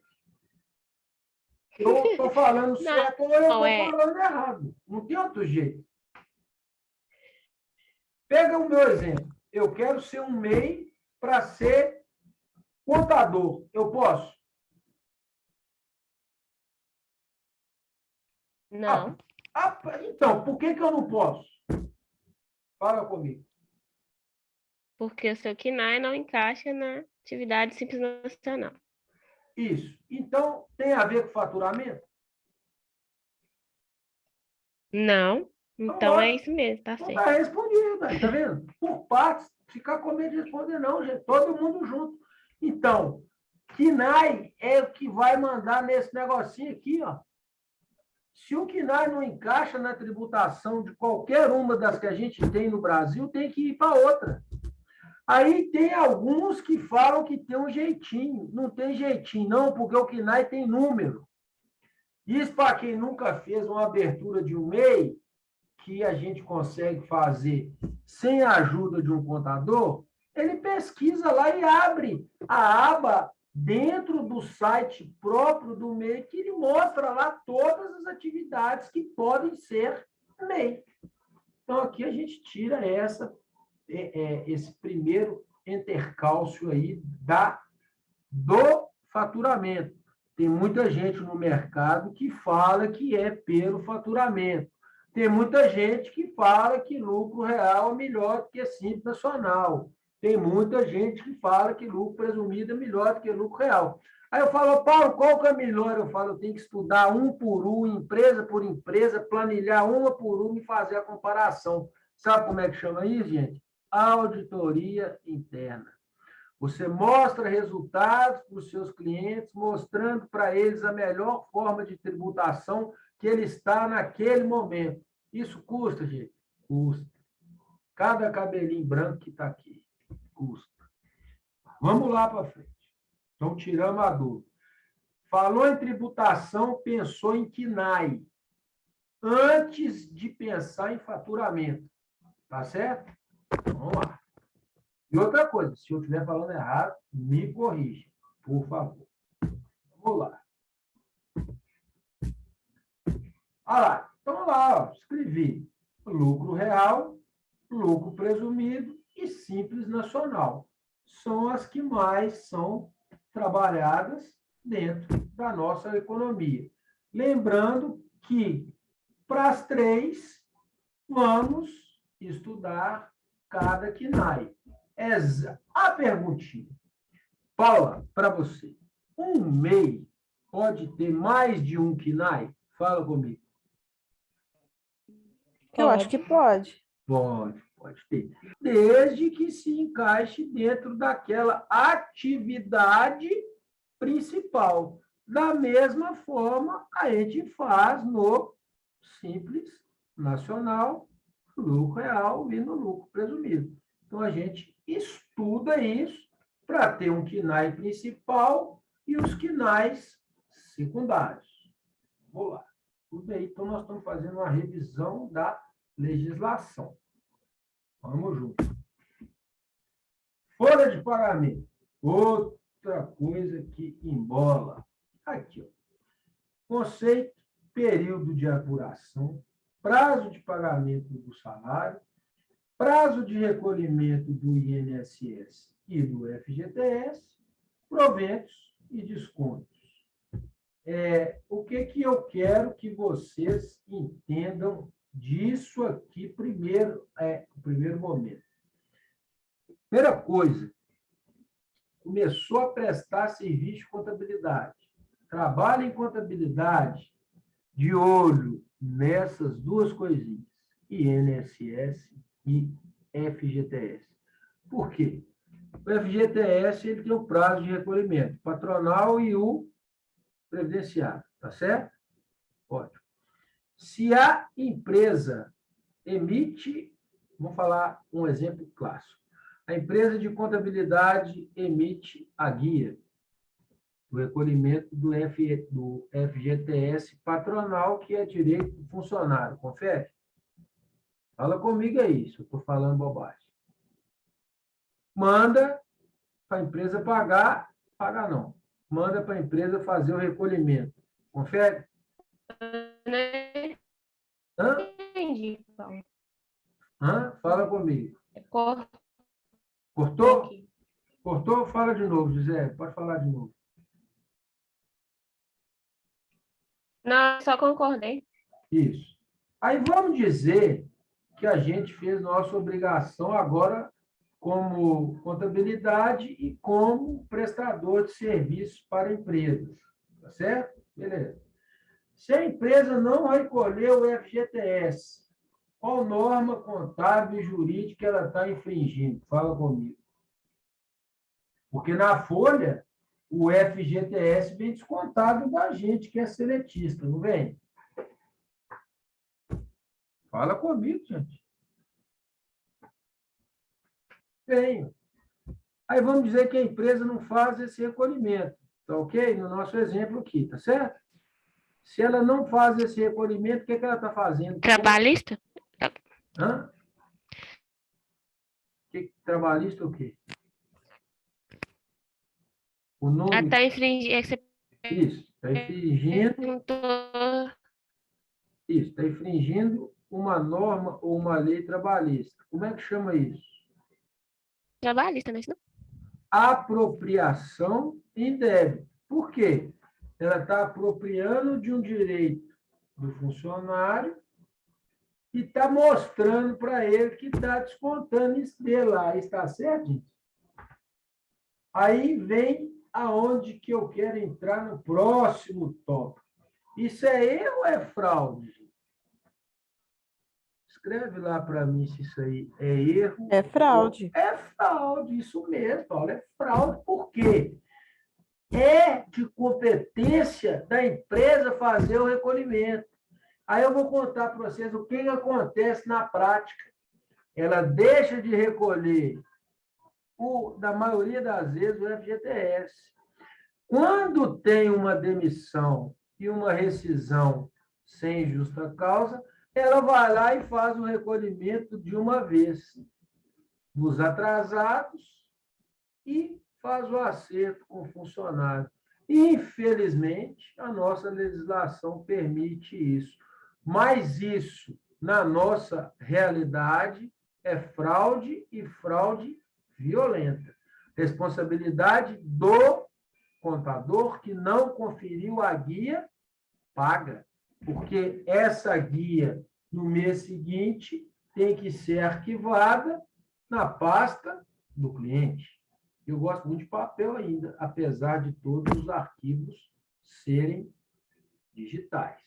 Eu estou falando certo ou eu Não, estou falando errado. Não tem outro jeito. Pega o meu exemplo. Eu quero ser um MEI para ser contador. Eu posso? Não, Então, por que eu não posso? Fala comigo. porque o seu KNAI não encaixa na atividade Simples Nacional. Isso. Então, tem a ver com faturamento? Não, então é isso mesmo, tá Não certo. está respondido, tá vendo? Por partes, ficar com medo de responder, não, gente. Todo mundo junto. Então, KNAI é o que vai mandar nesse negocinho aqui, ó. Se o KNAI não encaixa na tributação de qualquer uma das que a gente tem no Brasil, tem que ir para outra. Aí tem alguns que falam que tem um jeitinho. Não tem jeitinho, não, porque o KNAI tem número. Isso para quem nunca fez uma abertura de um MEI, que a gente consegue fazer sem a ajuda de um contador, ele pesquisa lá e abre a aba dentro do site próprio do MEI, que ele mostra lá todas as atividades que podem ser MEI. Então, aqui a gente tira esse primeiro intercálcio aí do faturamento. Tem muita gente no mercado que fala que é pelo faturamento. Tem muita gente que fala que lucro real é melhor do que Simples Nacional. Tem muita gente que fala que lucro presumido é melhor do que lucro real. Aí eu falo, Paulo, qual que é melhor? Eu falo, eu tenho que estudar um por um, empresa por empresa, planilhar uma por uma e fazer a comparação. Sabe como é que chama isso, gente? Auditoria interna. Você mostra resultados para os seus clientes, mostrando para eles a melhor forma de tributação que ele está naquele momento. Isso custa, gente? Custa. Cada cabelinho branco que está aqui. Custa. Vamos lá para frente. Então, tiramos a dúvida. Falou em tributação, pensou em KNAI. Antes de pensar em faturamento. Tá certo? Vamos lá. E outra coisa, se eu estiver falando errado, me corrija, por favor. Vamos lá. Olha lá. Então, lá, ó, escrevi lucro real, lucro presumido e Simples Nacional. São as que mais são trabalhadas dentro da nossa economia. Lembrando que, para as três, vamos estudar cada KNAI. A perguntinha. Paula, para você. Um MEI pode ter mais de um KNAI? Fala comigo. Eu acho que pode. Pode ter. Desde que se encaixe dentro daquela atividade principal. Da mesma forma, a gente faz no Simples Nacional, lucro real e no lucro presumido. Então, a gente estuda isso para ter um KNAI principal e os KNAIs secundários. Vamos lá. Tudo bem. Então, nós estamos fazendo uma revisão da legislação. Vamos junto. Folha de pagamento. Outra coisa que embola. Aqui, ó. Conceito, período de apuração, prazo de pagamento do salário, prazo de recolhimento do INSS e do FGTS, proventos e descontos. o que eu quero que vocês entendam disso aqui primeiro, no primeiro momento. Primeira coisa, começou a prestar serviço de contabilidade. Trabalha em contabilidade, de olho nessas duas coisinhas, INSS e FGTS. Por quê? O FGTS ele tem o prazo de recolhimento, patronal e o previdenciário, tá certo? Ótimo. Se a empresa emite, vamos falar um exemplo clássico. A empresa de contabilidade emite a guia do recolhimento do FGTS patronal, que é direito do funcionário. Confere? Fala comigo aí, se eu estou falando bobagem. Manda para a empresa pagar não. Manda para a empresa fazer o recolhimento. Confere? Hã? Entendi, Paulo. Fala comigo. Cortou? Cortou? Cortou? Fala de novo, José. Pode falar de novo. Não, só concordei. Isso. Aí vamos dizer que a gente fez nossa obrigação agora como contabilidade e como prestador de serviços para empresas. Tá certo? Beleza. Se a empresa não recolher o FGTS, qual norma contábil e jurídica ela está infringindo? Fala comigo. Porque na folha, o FGTS vem descontado da gente que é seletista, não vem? Fala comigo, gente. Venho. Aí vamos dizer que a empresa não faz esse recolhimento, tá ok? No nosso exemplo aqui, tá certo? Se ela não faz esse recolhimento, o que ela está fazendo? Trabalhista? Hã? Trabalhista o quê? O nome... Está infringindo. Isso, está infringindo... Perguntou. Isso, está infringindo uma norma ou uma lei trabalhista. Como é que chama isso? Trabalhista, não é isso? Apropriação indébita. Por quê? Ela está apropriando de um direito do funcionário e está mostrando para ele que está descontando isso dele lá. Está certo, gente? Aí vem aonde que eu quero entrar no próximo tópico. Isso é erro ou é fraude? Escreve lá para mim se isso aí é erro. É fraude. É fraude, isso mesmo, Paulo. É fraude. Por quê? É de competência da empresa fazer o recolhimento. Aí eu vou contar para vocês o que acontece na prática. Ela deixa de recolher, da maioria das vezes, o FGTS. Quando tem uma demissão e uma rescisão sem justa causa, ela vai lá e faz o recolhimento de uma vez dos atrasados e faz o acerto com o funcionário. Infelizmente, a nossa legislação permite isso. Mas isso, na nossa realidade, é fraude e fraude violenta. Responsabilidade do contador que não conferiu a guia, paga. Porque essa guia, no mês seguinte, tem que ser arquivada na pasta do cliente. Eu gosto muito de papel ainda, apesar de todos os arquivos serem digitais.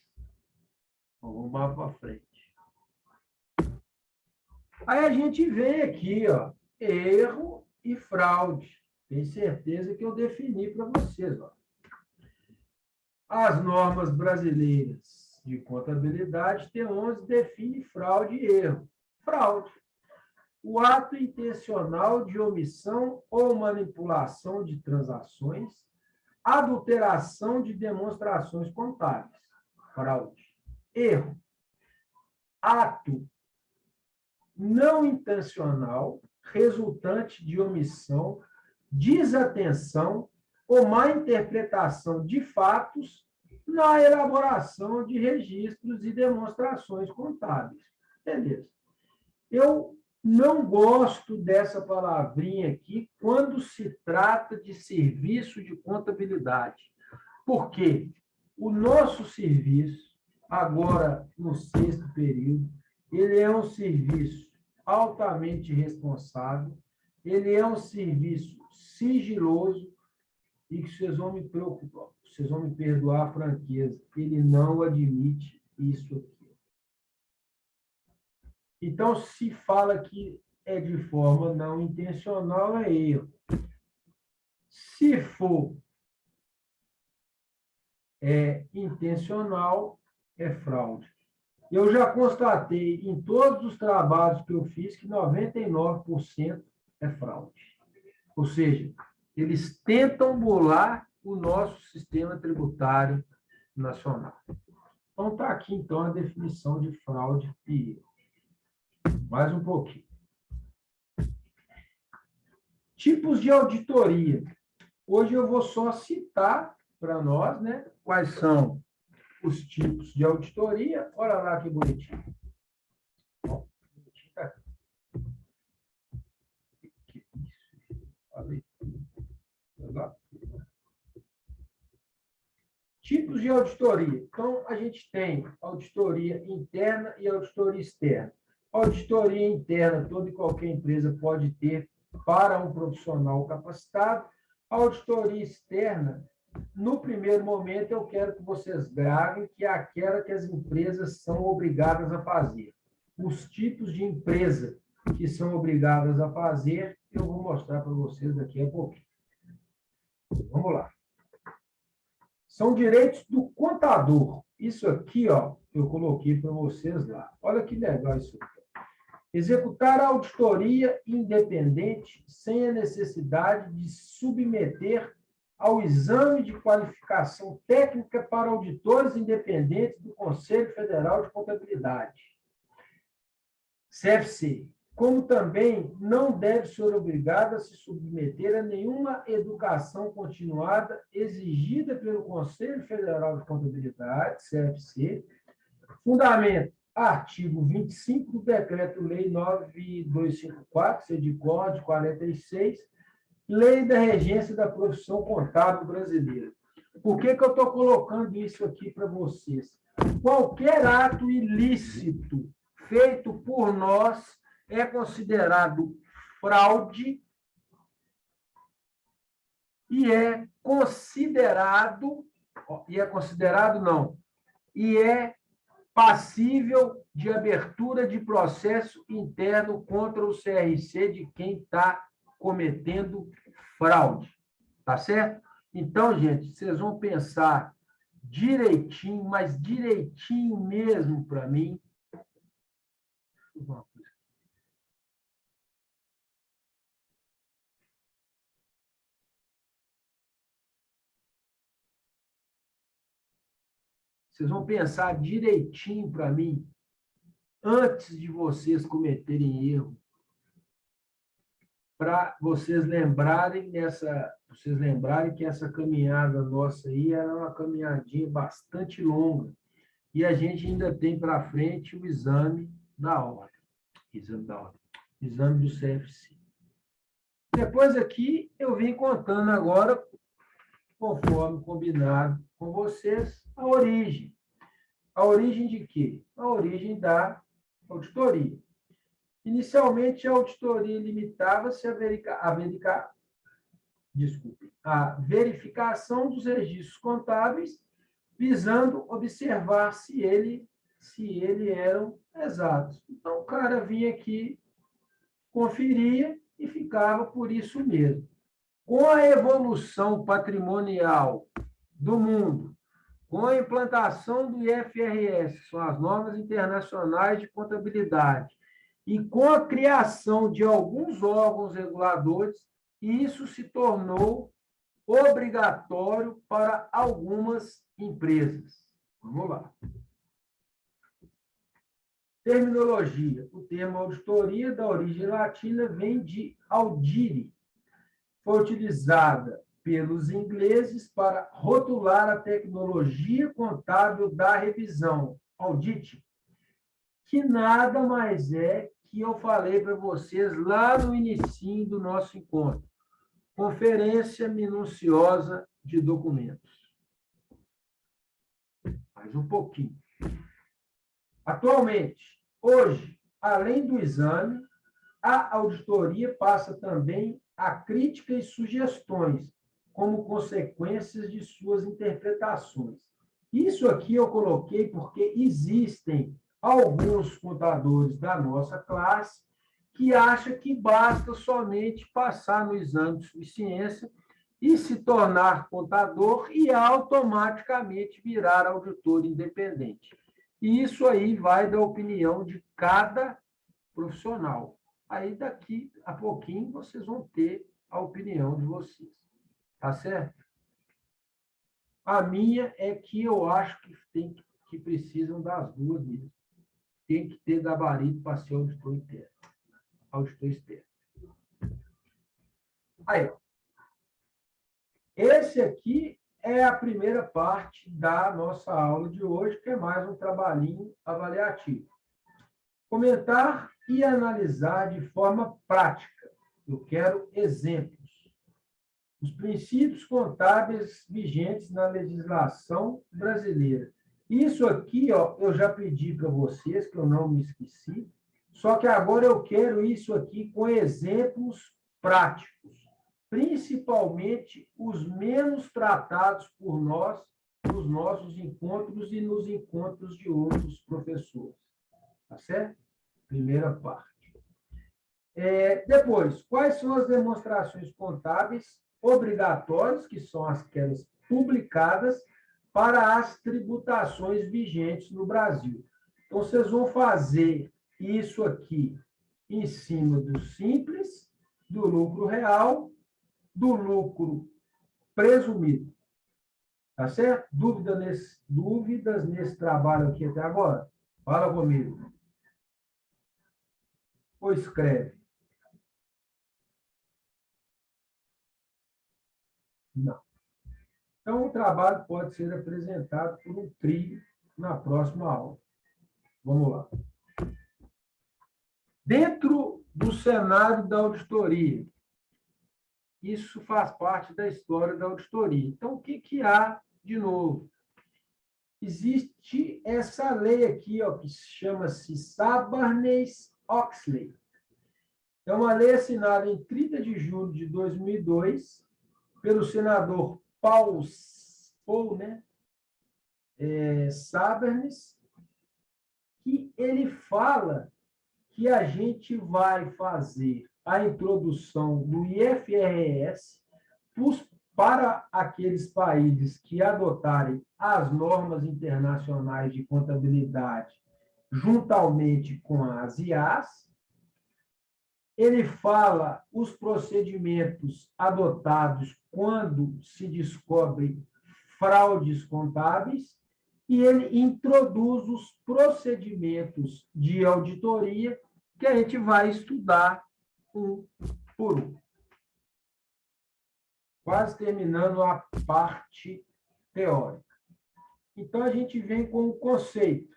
Então, vamos lá para frente. Aí a gente vem aqui, ó, erro e fraude. Tenho certeza que eu defini para vocês. Ó. As normas brasileiras de contabilidade, T11, define fraude e erro. Fraude. O ato intencional de omissão ou manipulação de transações, adulteração de demonstrações contábeis. Fraude. Erro. Ato não intencional, resultante de omissão, desatenção ou má interpretação de fatos na elaboração de registros e demonstrações contábeis. Beleza. Eu não gosto dessa palavrinha aqui quando se trata de serviço de contabilidade. Por quê? o nosso serviço, agora no 6º período, ele é um serviço altamente responsável, ele é um serviço sigiloso e que vocês vão me preocupar, vocês vão me perdoar a franqueza, ele não admite isso aqui. Então, se fala que é de forma não intencional, é erro. Se for intencional, é fraude. Eu já constatei em todos os trabalhos que eu fiz que 99% é fraude. Ou seja, eles tentam burlar o nosso sistema tributário nacional. Então, está aqui, então, a definição de fraude e erro. Mais um pouquinho. Tipos de auditoria. Hoje eu vou só citar para nós, né, quais são os tipos de auditoria. Olha lá que bonitinho. Ó, bonitinho tá aqui. Que isso? Falei tudo. Tipos de auditoria. Então, a gente tem auditoria interna e auditoria externa. Auditoria interna, toda e qualquer empresa pode ter para um profissional capacitado. Auditoria externa, no primeiro momento, eu quero que vocês gravem que é aquela que as empresas são obrigadas a fazer. Os tipos de empresa que são obrigadas a fazer, eu vou mostrar para vocês daqui a pouquinho. Vamos lá. São direitos do contador. Isso aqui, ó, eu coloquei para vocês lá. Olha que legal isso aqui. Executar a auditoria independente sem a necessidade de submeter ao exame de qualificação técnica para auditores independentes do Conselho Federal de Contabilidade, CFC, como também não deve ser obrigado a se submeter a nenhuma educação continuada exigida pelo Conselho Federal de Contabilidade, CFC, fundamento, artigo 25 do Decreto-Lei 9254, CEDICOR, de 46, Lei da Regência da Profissão Contábil Brasileira. Por que eu estou colocando isso aqui para vocês? Qualquer ato ilícito feito por nós é considerado fraude e é considerado passível de abertura de processo interno contra o CRC de quem está cometendo fraude. Tá certo? Então, gente, vocês vão pensar direitinho, mas direitinho mesmo para mim. Vocês vão pensar direitinho para mim antes de vocês cometerem erro, para vocês lembrarem que essa caminhada nossa aí era uma caminhadinha bastante longa e a gente ainda tem para frente o exame da ordem, exame do CFC. Depois aqui eu vim contando agora, conforme combinado com vocês, a origem. A origem de quê? A origem da auditoria. Inicialmente, a auditoria limitava-se a verificação dos registros contábeis, visando observar se eles eram exatos. Então, o cara vinha aqui, conferia e ficava por isso mesmo. Com a evolução patrimonial do mundo, com a implantação do IFRS, que são as normas internacionais de contabilidade, e com a criação de alguns órgãos reguladores, isso se tornou obrigatório para algumas empresas. Vamos lá. Terminologia. O termo auditoria, da origem latina, vem de audire. Foi utilizada pelos ingleses para rotular a tecnologia contábil da revisão, audit, que nada mais é que eu falei para vocês lá no início do nosso encontro. Conferência minuciosa de documentos. mais um pouquinho. Atualmente, hoje, além do exame, a auditoria passa também a crítica e sugestões, como consequências de suas interpretações. Isso aqui eu coloquei porque existem alguns contadores da nossa classe que acham que basta somente passar no exame de suficiência e se tornar contador e automaticamente virar auditor independente. E isso aí vai da opinião de cada profissional. Aí, daqui a pouquinho, vocês vão ter a opinião de vocês. Tá certo? A minha é que eu acho que precisam das duas mesmo. Tem que ter gabarito para ser auditor interno, auditor externo. Aí, ó. Esse aqui é a primeira parte da nossa aula de hoje, que é mais um trabalhinho avaliativo. Comentar e analisar de forma prática. Eu quero exemplos. Os princípios contábeis vigentes na legislação brasileira. Isso aqui, ó, eu já pedi para vocês, que eu não me esqueci, só que agora eu quero isso aqui com exemplos práticos, principalmente os menos tratados por nós nos nossos encontros e nos encontros de outros professores. Tá certo? Primeira parte. Depois, quais são as demonstrações contábeis obrigatórias, que são aquelas publicadas para as tributações vigentes no Brasil? Então, vocês vão fazer isso aqui em cima do simples, do lucro real, do lucro presumido. Tá certo? Dúvidas nesse trabalho aqui até agora? Fala comigo. Ou escreve. Não. Então, o trabalho pode ser apresentado por um trio na próxima aula. Vamos lá. Dentro do cenário da auditoria, isso faz parte da história da auditoria. Então, o que há de novo? Existe essa lei aqui, ó, que chama-se Sarbanes-Oxley. É uma lei assinada em 30 de julho de 2002 pelo senador Paul Sarbanes, que ele fala que a gente vai fazer a introdução do IFRS para aqueles países que adotarem as normas internacionais de contabilidade juntamente com as IAs. Ele fala os procedimentos adotados quando se descobrem fraudes contábeis e ele introduz os procedimentos de auditoria que a gente vai estudar um por um. Quase terminando a parte teórica. Então, a gente vem com o conceito.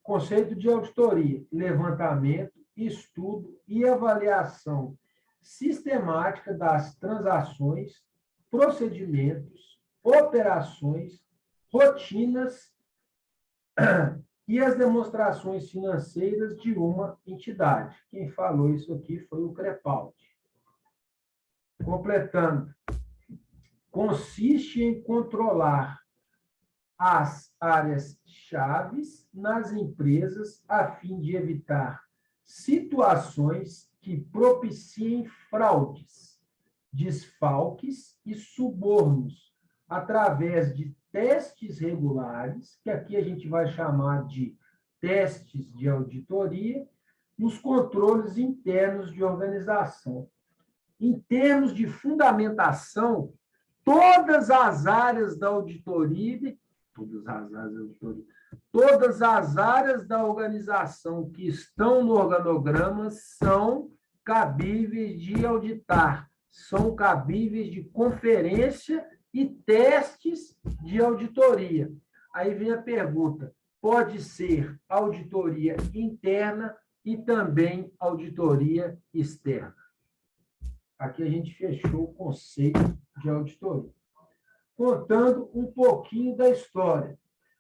Conceito de auditoria, levantamento, estudo e avaliação sistemática das transações, procedimentos, operações, rotinas e as demonstrações financeiras de uma entidade. Quem falou isso aqui foi o Crepaldi. Completando, consiste em controlar as áreas chaves nas empresas a fim de evitar situações que propiciem fraudes, desfalques e subornos através de testes regulares, que aqui a gente vai chamar de testes de auditoria, nos controles internos de organização. Em termos de fundamentação, todas as áreas da auditoria, todas as áreas da organização que estão no organograma são cabíveis de auditar, são cabíveis de conferência e testes de auditoria. Aí vem a pergunta: pode ser auditoria interna e também auditoria externa. Aqui a gente fechou o conceito de auditoria. contando um pouquinho da história.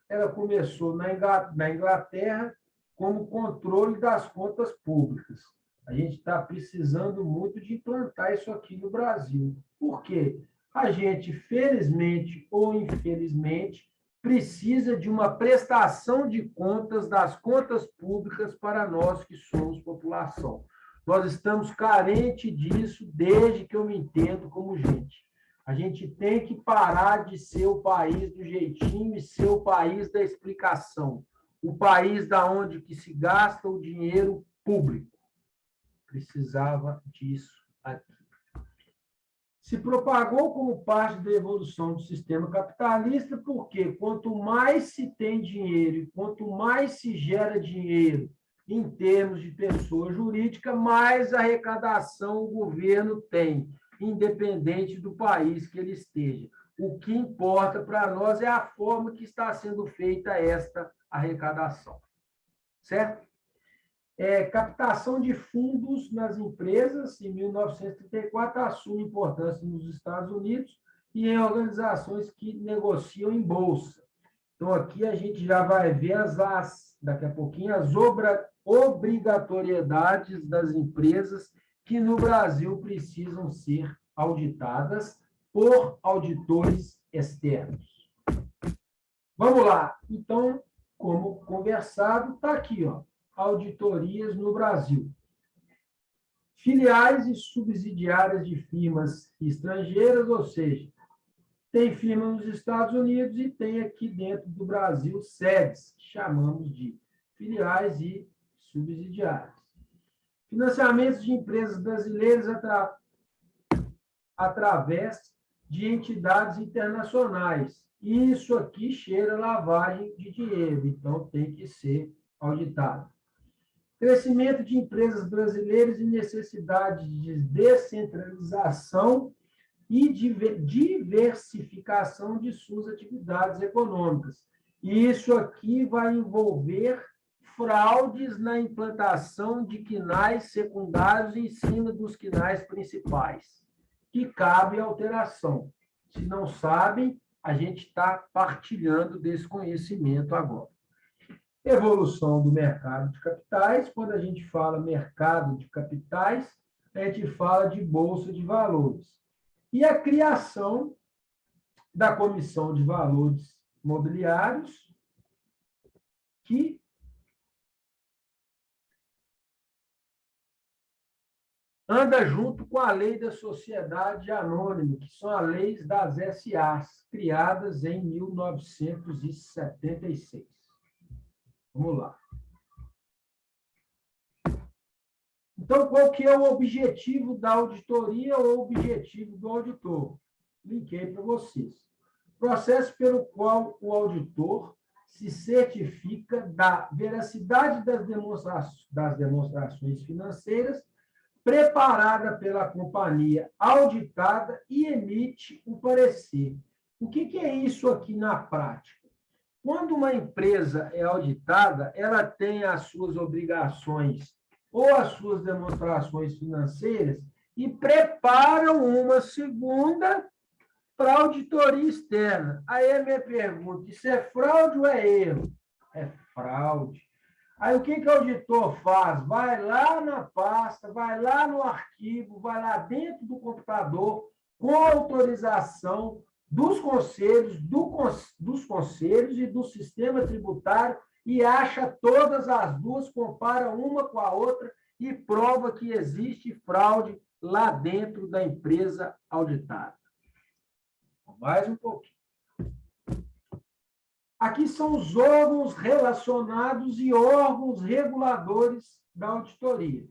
Ela começou na Inglaterra como controle das contas públicas. A gente está precisando muito de implantar isso aqui no Brasil. Por quê? A gente, felizmente ou infelizmente, precisa de uma prestação de contas das contas públicas para nós que somos população. Nós estamos carentes disso desde que eu me entendo como gente. A gente tem que parar de ser o país do jeitinho e ser o país da explicação. O país da onde que se gasta o dinheiro público. Precisava disso aqui. Se propagou como parte da evolução do sistema capitalista, porque quanto mais se tem dinheiro e quanto mais se gera dinheiro em termos de pessoa jurídica, mais arrecadação o governo tem, independente do país que ele esteja. O que importa para nós é a forma que está sendo feita esta arrecadação. Certo? Captação de fundos nas empresas, em 1934, assume importância nos Estados Unidos e em organizações que negociam em bolsa. Então, aqui a gente já vai ver daqui a pouquinho, as obrigatoriedades das empresas que no Brasil precisam ser auditadas por auditores externos. Vamos lá. Então, como conversado, está aqui, ó. Auditorias no Brasil. Filiais e subsidiárias de firmas estrangeiras, ou seja, tem firma nos Estados Unidos e tem aqui dentro do Brasil sedes, que chamamos de filiais e subsidiárias. Financiamentos de empresas brasileiras através de entidades internacionais. Isso aqui cheira lavagem de dinheiro, então tem que ser auditado. Crescimento de empresas brasileiras e necessidade de descentralização e diversificação de suas atividades econômicas. E isso aqui vai envolver fraudes na implantação de quinais secundários em cima dos quinais principais, que cabe alteração. Se não sabem, a gente está partilhando desse conhecimento agora. Evolução do mercado de capitais. Quando a gente fala mercado de capitais, a gente fala de bolsa de valores. E a criação da Comissão de Valores Mobiliários, que anda junto com a lei da sociedade anônima, que são as leis das SAs, criadas em 1976. Vamos lá. Então, qual que é o objetivo da auditoria ou o objetivo do auditor? Linkei para vocês. Processo pelo qual o auditor se certifica da veracidade das demonstrações financeiras preparada pela companhia auditada e emite o parecer. O que é isso aqui na prática? Quando uma empresa é auditada, ela tem as suas obrigações ou as suas demonstrações financeiras e preparam uma segunda para auditoria externa. Aí a minha pergunta, isso é fraude ou é erro? É fraude. Aí o que o auditor faz? Vai lá na pasta, vai lá no arquivo, vai lá dentro do computador, com autorização dos conselhos, dos conselhos e do sistema tributário e acha todas as duas, compara uma com a outra e prova que existe fraude lá dentro da empresa auditada. Mais um pouquinho. Aqui são os órgãos relacionados e órgãos reguladores da auditoria.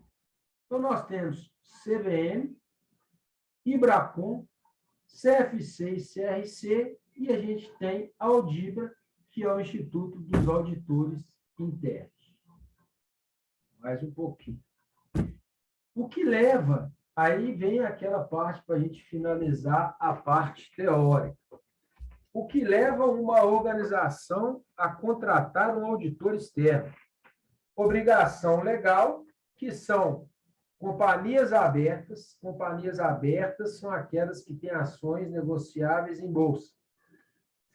Então, nós temos CVM, IBRACON, CFC e CRC, e a gente tem a Audibra, que é o Instituto dos Auditores Internos. Mais um pouquinho. O que leva, aí vem aquela parte para a gente finalizar a parte teórica. O que leva uma organização a contratar um auditor externo? Obrigação legal, que são companhias abertas. Companhias abertas são aquelas que têm ações negociáveis em bolsa.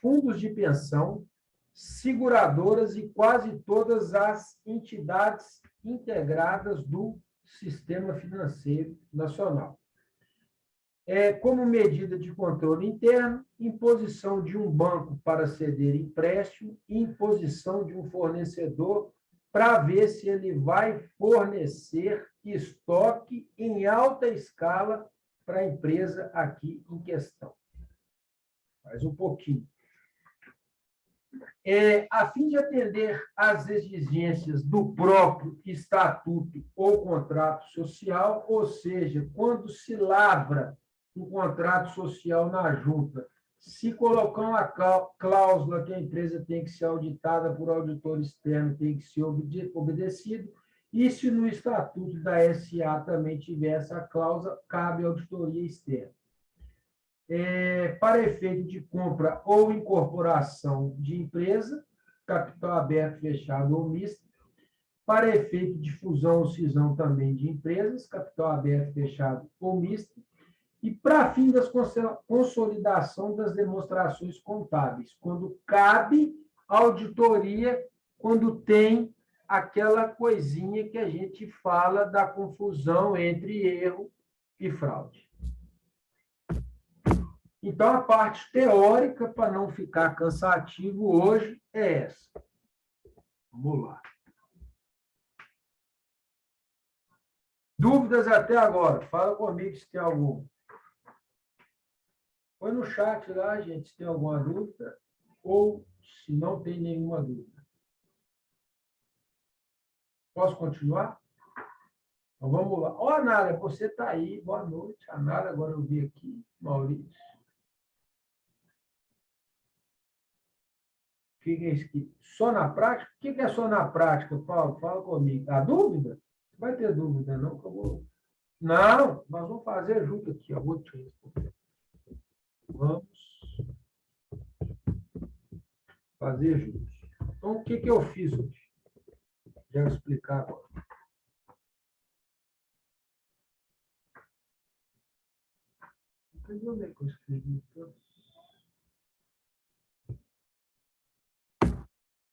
fundos de pensão, seguradoras e quase todas as entidades integradas do Sistema Financeiro Nacional. Como medida de controle interno, imposição de um banco para ceder empréstimo e imposição de um fornecedor para ver se ele vai fornecer estoque em alta escala para a empresa aqui em questão. Mais um pouquinho. A fim de atender às exigências do próprio estatuto ou contrato social, ou seja, quando se lavra um contrato social na junta, se colocar uma cláusula que a empresa tem que ser auditada por auditor externo, tem que ser obedecido, e se no estatuto da SA também tiver essa cláusula, cabe auditoria externa. Para efeito de compra ou incorporação de empresa, capital aberto, fechado ou misto, para efeito de fusão ou cisão também de empresas, capital aberto, fechado ou misto, e para fim da consolidação das demonstrações contábeis, quando cabe auditoria, quando tem aquela coisinha que a gente fala da confusão entre erro e fraude. Então, a parte teórica, para não ficar cansativo hoje, é essa. Vamos lá. Dúvidas até agora? Fala comigo se tem alguma. Põe no chat lá, gente, se tem alguma dúvida, ou se não tem nenhuma dúvida. Posso continuar? Então, vamos lá. Ó, Nara, você está aí. Boa noite. A Nara, agora eu vi aqui. Maurício. O que é isso aqui? Só na prática? O que é só na prática, Paulo? Fala comigo. A dúvida? Vai ter dúvida, não? Que eu vou... Não, nós vamos fazer junto aqui. Eu vou te responder. Vamos fazer juntos. Então, o que eu fiz hoje? Já vou explicar agora. Onde é que eu escrevi?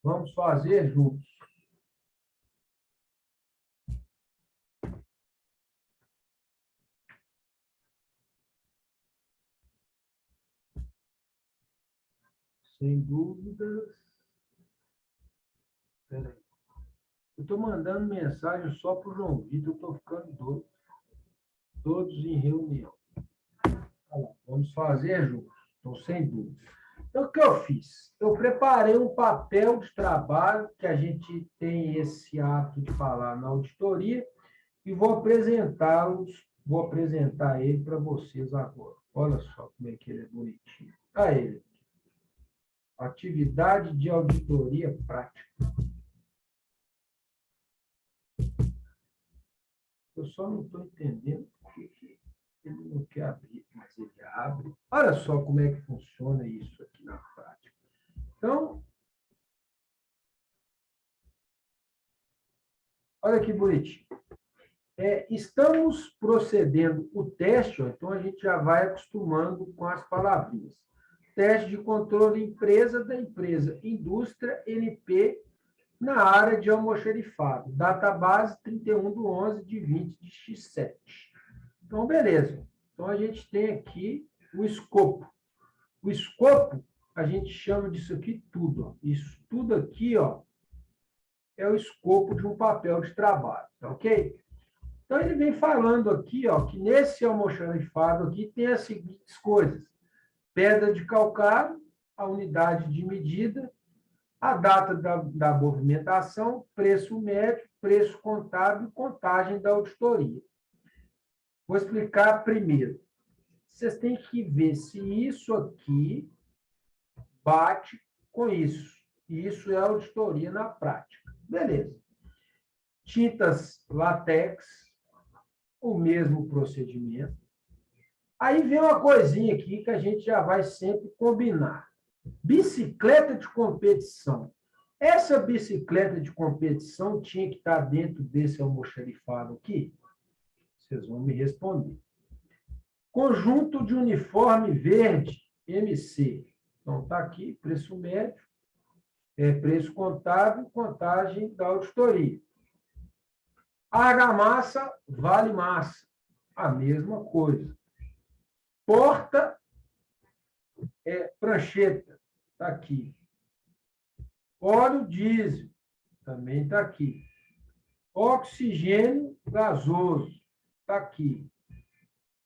Vamos fazer juntos. Sem dúvidas. Espera aí. Eu estou mandando mensagem só para o João Vitor, eu estou ficando doido. Todos em reunião. Vamos fazer juntos, então, sem dúvida. Então, o que eu fiz? Eu preparei um papel de trabalho, que a gente tem esse hábito de falar na auditoria, e vou apresentar ele para vocês agora. Olha só como é que ele é bonitinho. Olha ele. Atividade de auditoria prática. Eu só não estou entendendo por que ele não quer abrir, mas ele abre. Olha só como é que funciona isso aqui na prática. Então, olha que bonitinho. Estamos procedendo o teste, então a gente já vai acostumando com as palavrinhas. Teste de controle empresa da empresa Indústria NP na área de almoxarifado. Database 31/11/20 de X7. Então, beleza. Então, a gente tem aqui o escopo. O escopo, a gente chama disso aqui tudo. Ó. Isso tudo aqui, ó, é o escopo de um papel de trabalho, tá ok? Então, ele vem falando aqui, ó, que nesse almoxarifado aqui tem as seguintes coisas. Pedra de calcário, a unidade de medida, a data da movimentação, preço médio, preço contábil e contagem da auditoria. Vou explicar primeiro. Vocês têm que ver se isso aqui bate com isso. E isso é auditoria na prática. Beleza. Tintas látex, o mesmo procedimento. Aí vem uma coisinha aqui que a gente já vai sempre combinar. Bicicleta de competição. Essa bicicleta de competição tinha que estar dentro desse almoxarifado aqui? Vocês vão me responder. Conjunto de uniforme verde, MC. Então, está aqui, preço médio, preço contábil, contagem da auditoria. Argamassa, vale massa, a mesma coisa. Porta, prancheta, está aqui. Óleo diesel, também está aqui. Oxigênio gasoso, está aqui.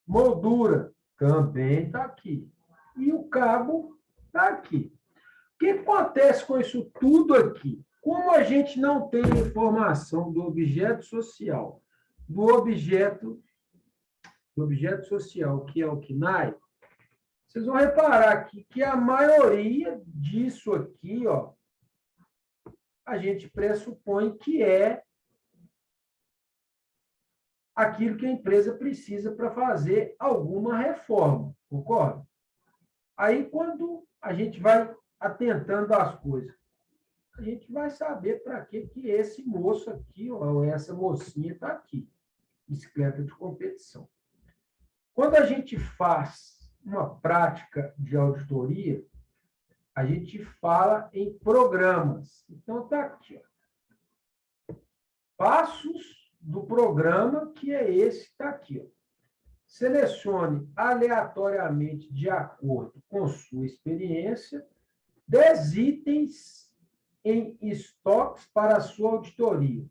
Moldura, também está aqui. E o cabo está aqui. O que acontece com isso tudo aqui? Como a gente não tem informação do objeto social, do objeto social, que é o KNAI, vocês vão reparar aqui que a maioria disso aqui, ó, a gente pressupõe que é aquilo que a empresa precisa para fazer alguma reforma, concorda? Aí, quando a gente vai atentando às coisas, a gente vai saber para que esse moço aqui, ou essa mocinha está aqui, bicicleta de competição. Quando a gente faz uma prática de auditoria, a gente fala em programas. Então, está aqui. Ó. Passos do programa, que é esse que está aqui. Ó. Selecione aleatoriamente, de acordo com sua experiência, 10 itens em estoques para a sua auditoria.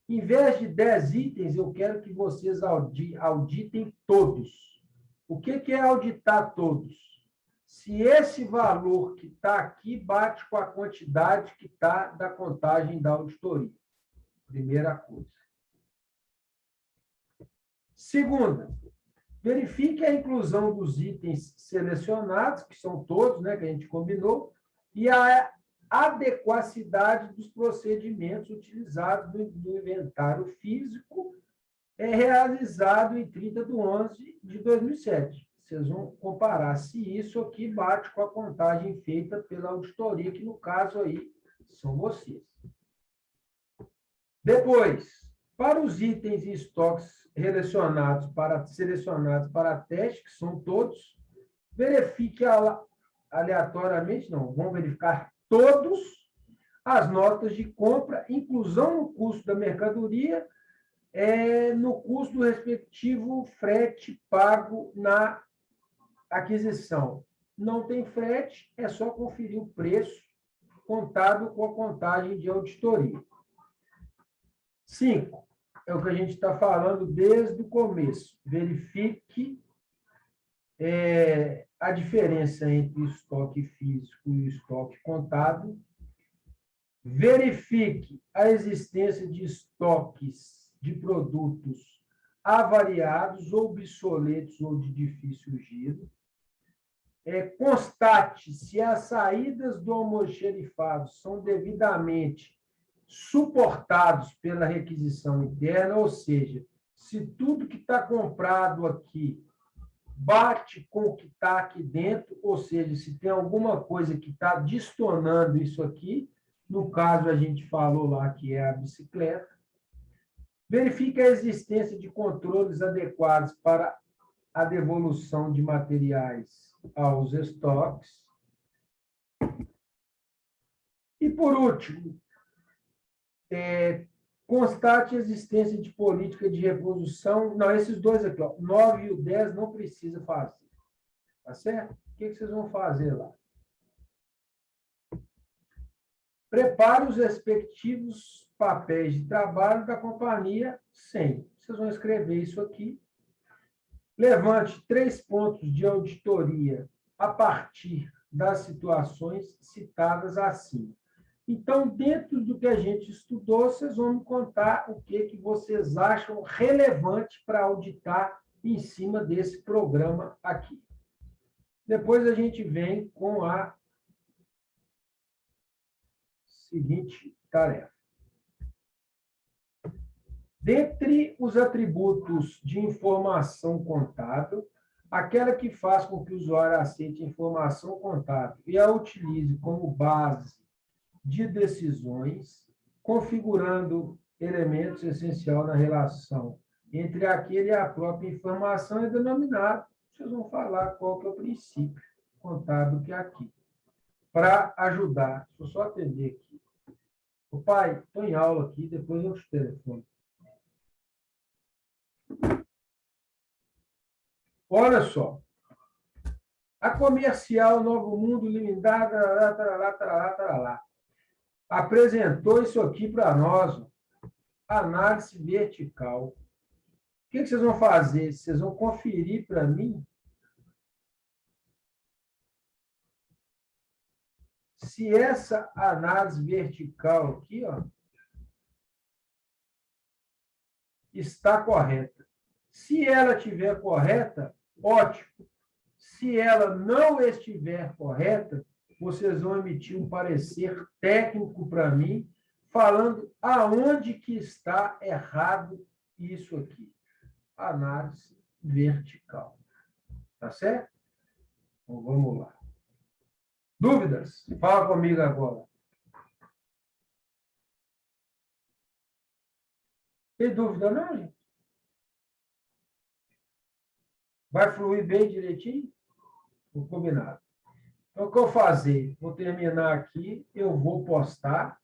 Em vez de 10 itens, eu quero que vocês auditem todos. O que é auditar todos? Se esse valor que está aqui bate com a quantidade que está da contagem da auditoria. Primeira coisa. Segunda, verifique a inclusão dos itens selecionados, que são todos, né, que a gente combinou, e a adequacidade dos procedimentos utilizados no inventário físico realizado em 30/11/2007. Vocês vão comparar se isso aqui bate com a contagem feita pela auditoria, que no caso aí são vocês. Depois, para os itens e estoques selecionados para teste, que são todos, verifique aleatoriamente, não, vão verificar todos as notas de compra, inclusão no custo da mercadoria, no custo do respectivo frete pago na aquisição. Não tem frete, é só conferir o preço contado com a contagem de auditoria. 5. É o que a gente está falando desde o começo. Verifique a diferença entre o estoque físico e o estoque contábil. Verifique a existência de estoques de produtos avariados, ou obsoletos, ou de difícil giro. Constate se as saídas do almoxerifado são devidamente suportados pela requisição interna, ou seja, se tudo que está comprado aqui bate com o que está aqui dentro, ou seja, se tem alguma coisa que está distornando isso aqui, no caso a gente falou lá que é a bicicleta. Verifique a existência de controles adequados para a devolução de materiais aos estoques. E, por último, constate a existência de política de reposição. Não, esses dois aqui, ó, 9 e o 10, não precisa fazer. Tá certo? O que vocês vão fazer lá? Prepare os respectivos papéis de trabalho da companhia 100. Vocês vão escrever isso aqui. Levante 3 pontos de auditoria a partir das situações citadas acima. Então, dentro do que a gente estudou, vocês vão me contar o que vocês acham relevante para auditar em cima desse programa aqui. Depois a gente vem com a seguinte tarefa. Dentre os atributos de informação contábil, aquela que faz com que o usuário aceite informação contábil e a utilize como base de decisões, configurando elementos essenciais na relação entre aquele e a própria informação, é denominado, vocês vão falar qual que é o princípio contábil que é aqui. para ajudar. Deixa eu só atender aqui. Ô, pai, estou em aula aqui, depois eu te telefono. Olha só. A Comercial Novo Mundo Limitada apresentou isso aqui para nós, ó. Análise vertical. O que vocês vão fazer? Vocês vão conferir para mim se essa análise vertical aqui, ó, está correta. Se ela estiver correta, ótimo. Se ela não estiver correta, vocês vão emitir um parecer técnico para mim, falando aonde que está errado isso aqui. Análise vertical. Tá certo? Então, vamos lá. Dúvidas? Fala comigo agora. Tem dúvida não, gente? Vai fluir bem direitinho? Combinado. Então, o que eu vou fazer? Vou terminar aqui, eu vou postar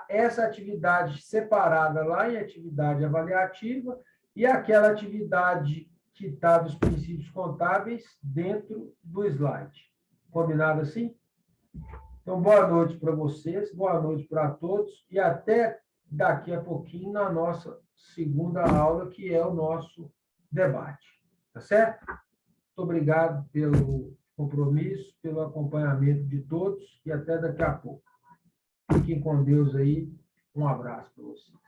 essa atividade separada lá em atividade avaliativa e aquela atividade que está dos princípios contábeis dentro do slide. Combinado assim? Então, boa noite para vocês, boa noite para todos e até daqui a pouquinho na nossa segunda aula, que é o nosso debate. Tá certo? Muito obrigado pelo compromisso, pelo acompanhamento de todos e até daqui a pouco. Fiquem com Deus aí. Um abraço para vocês.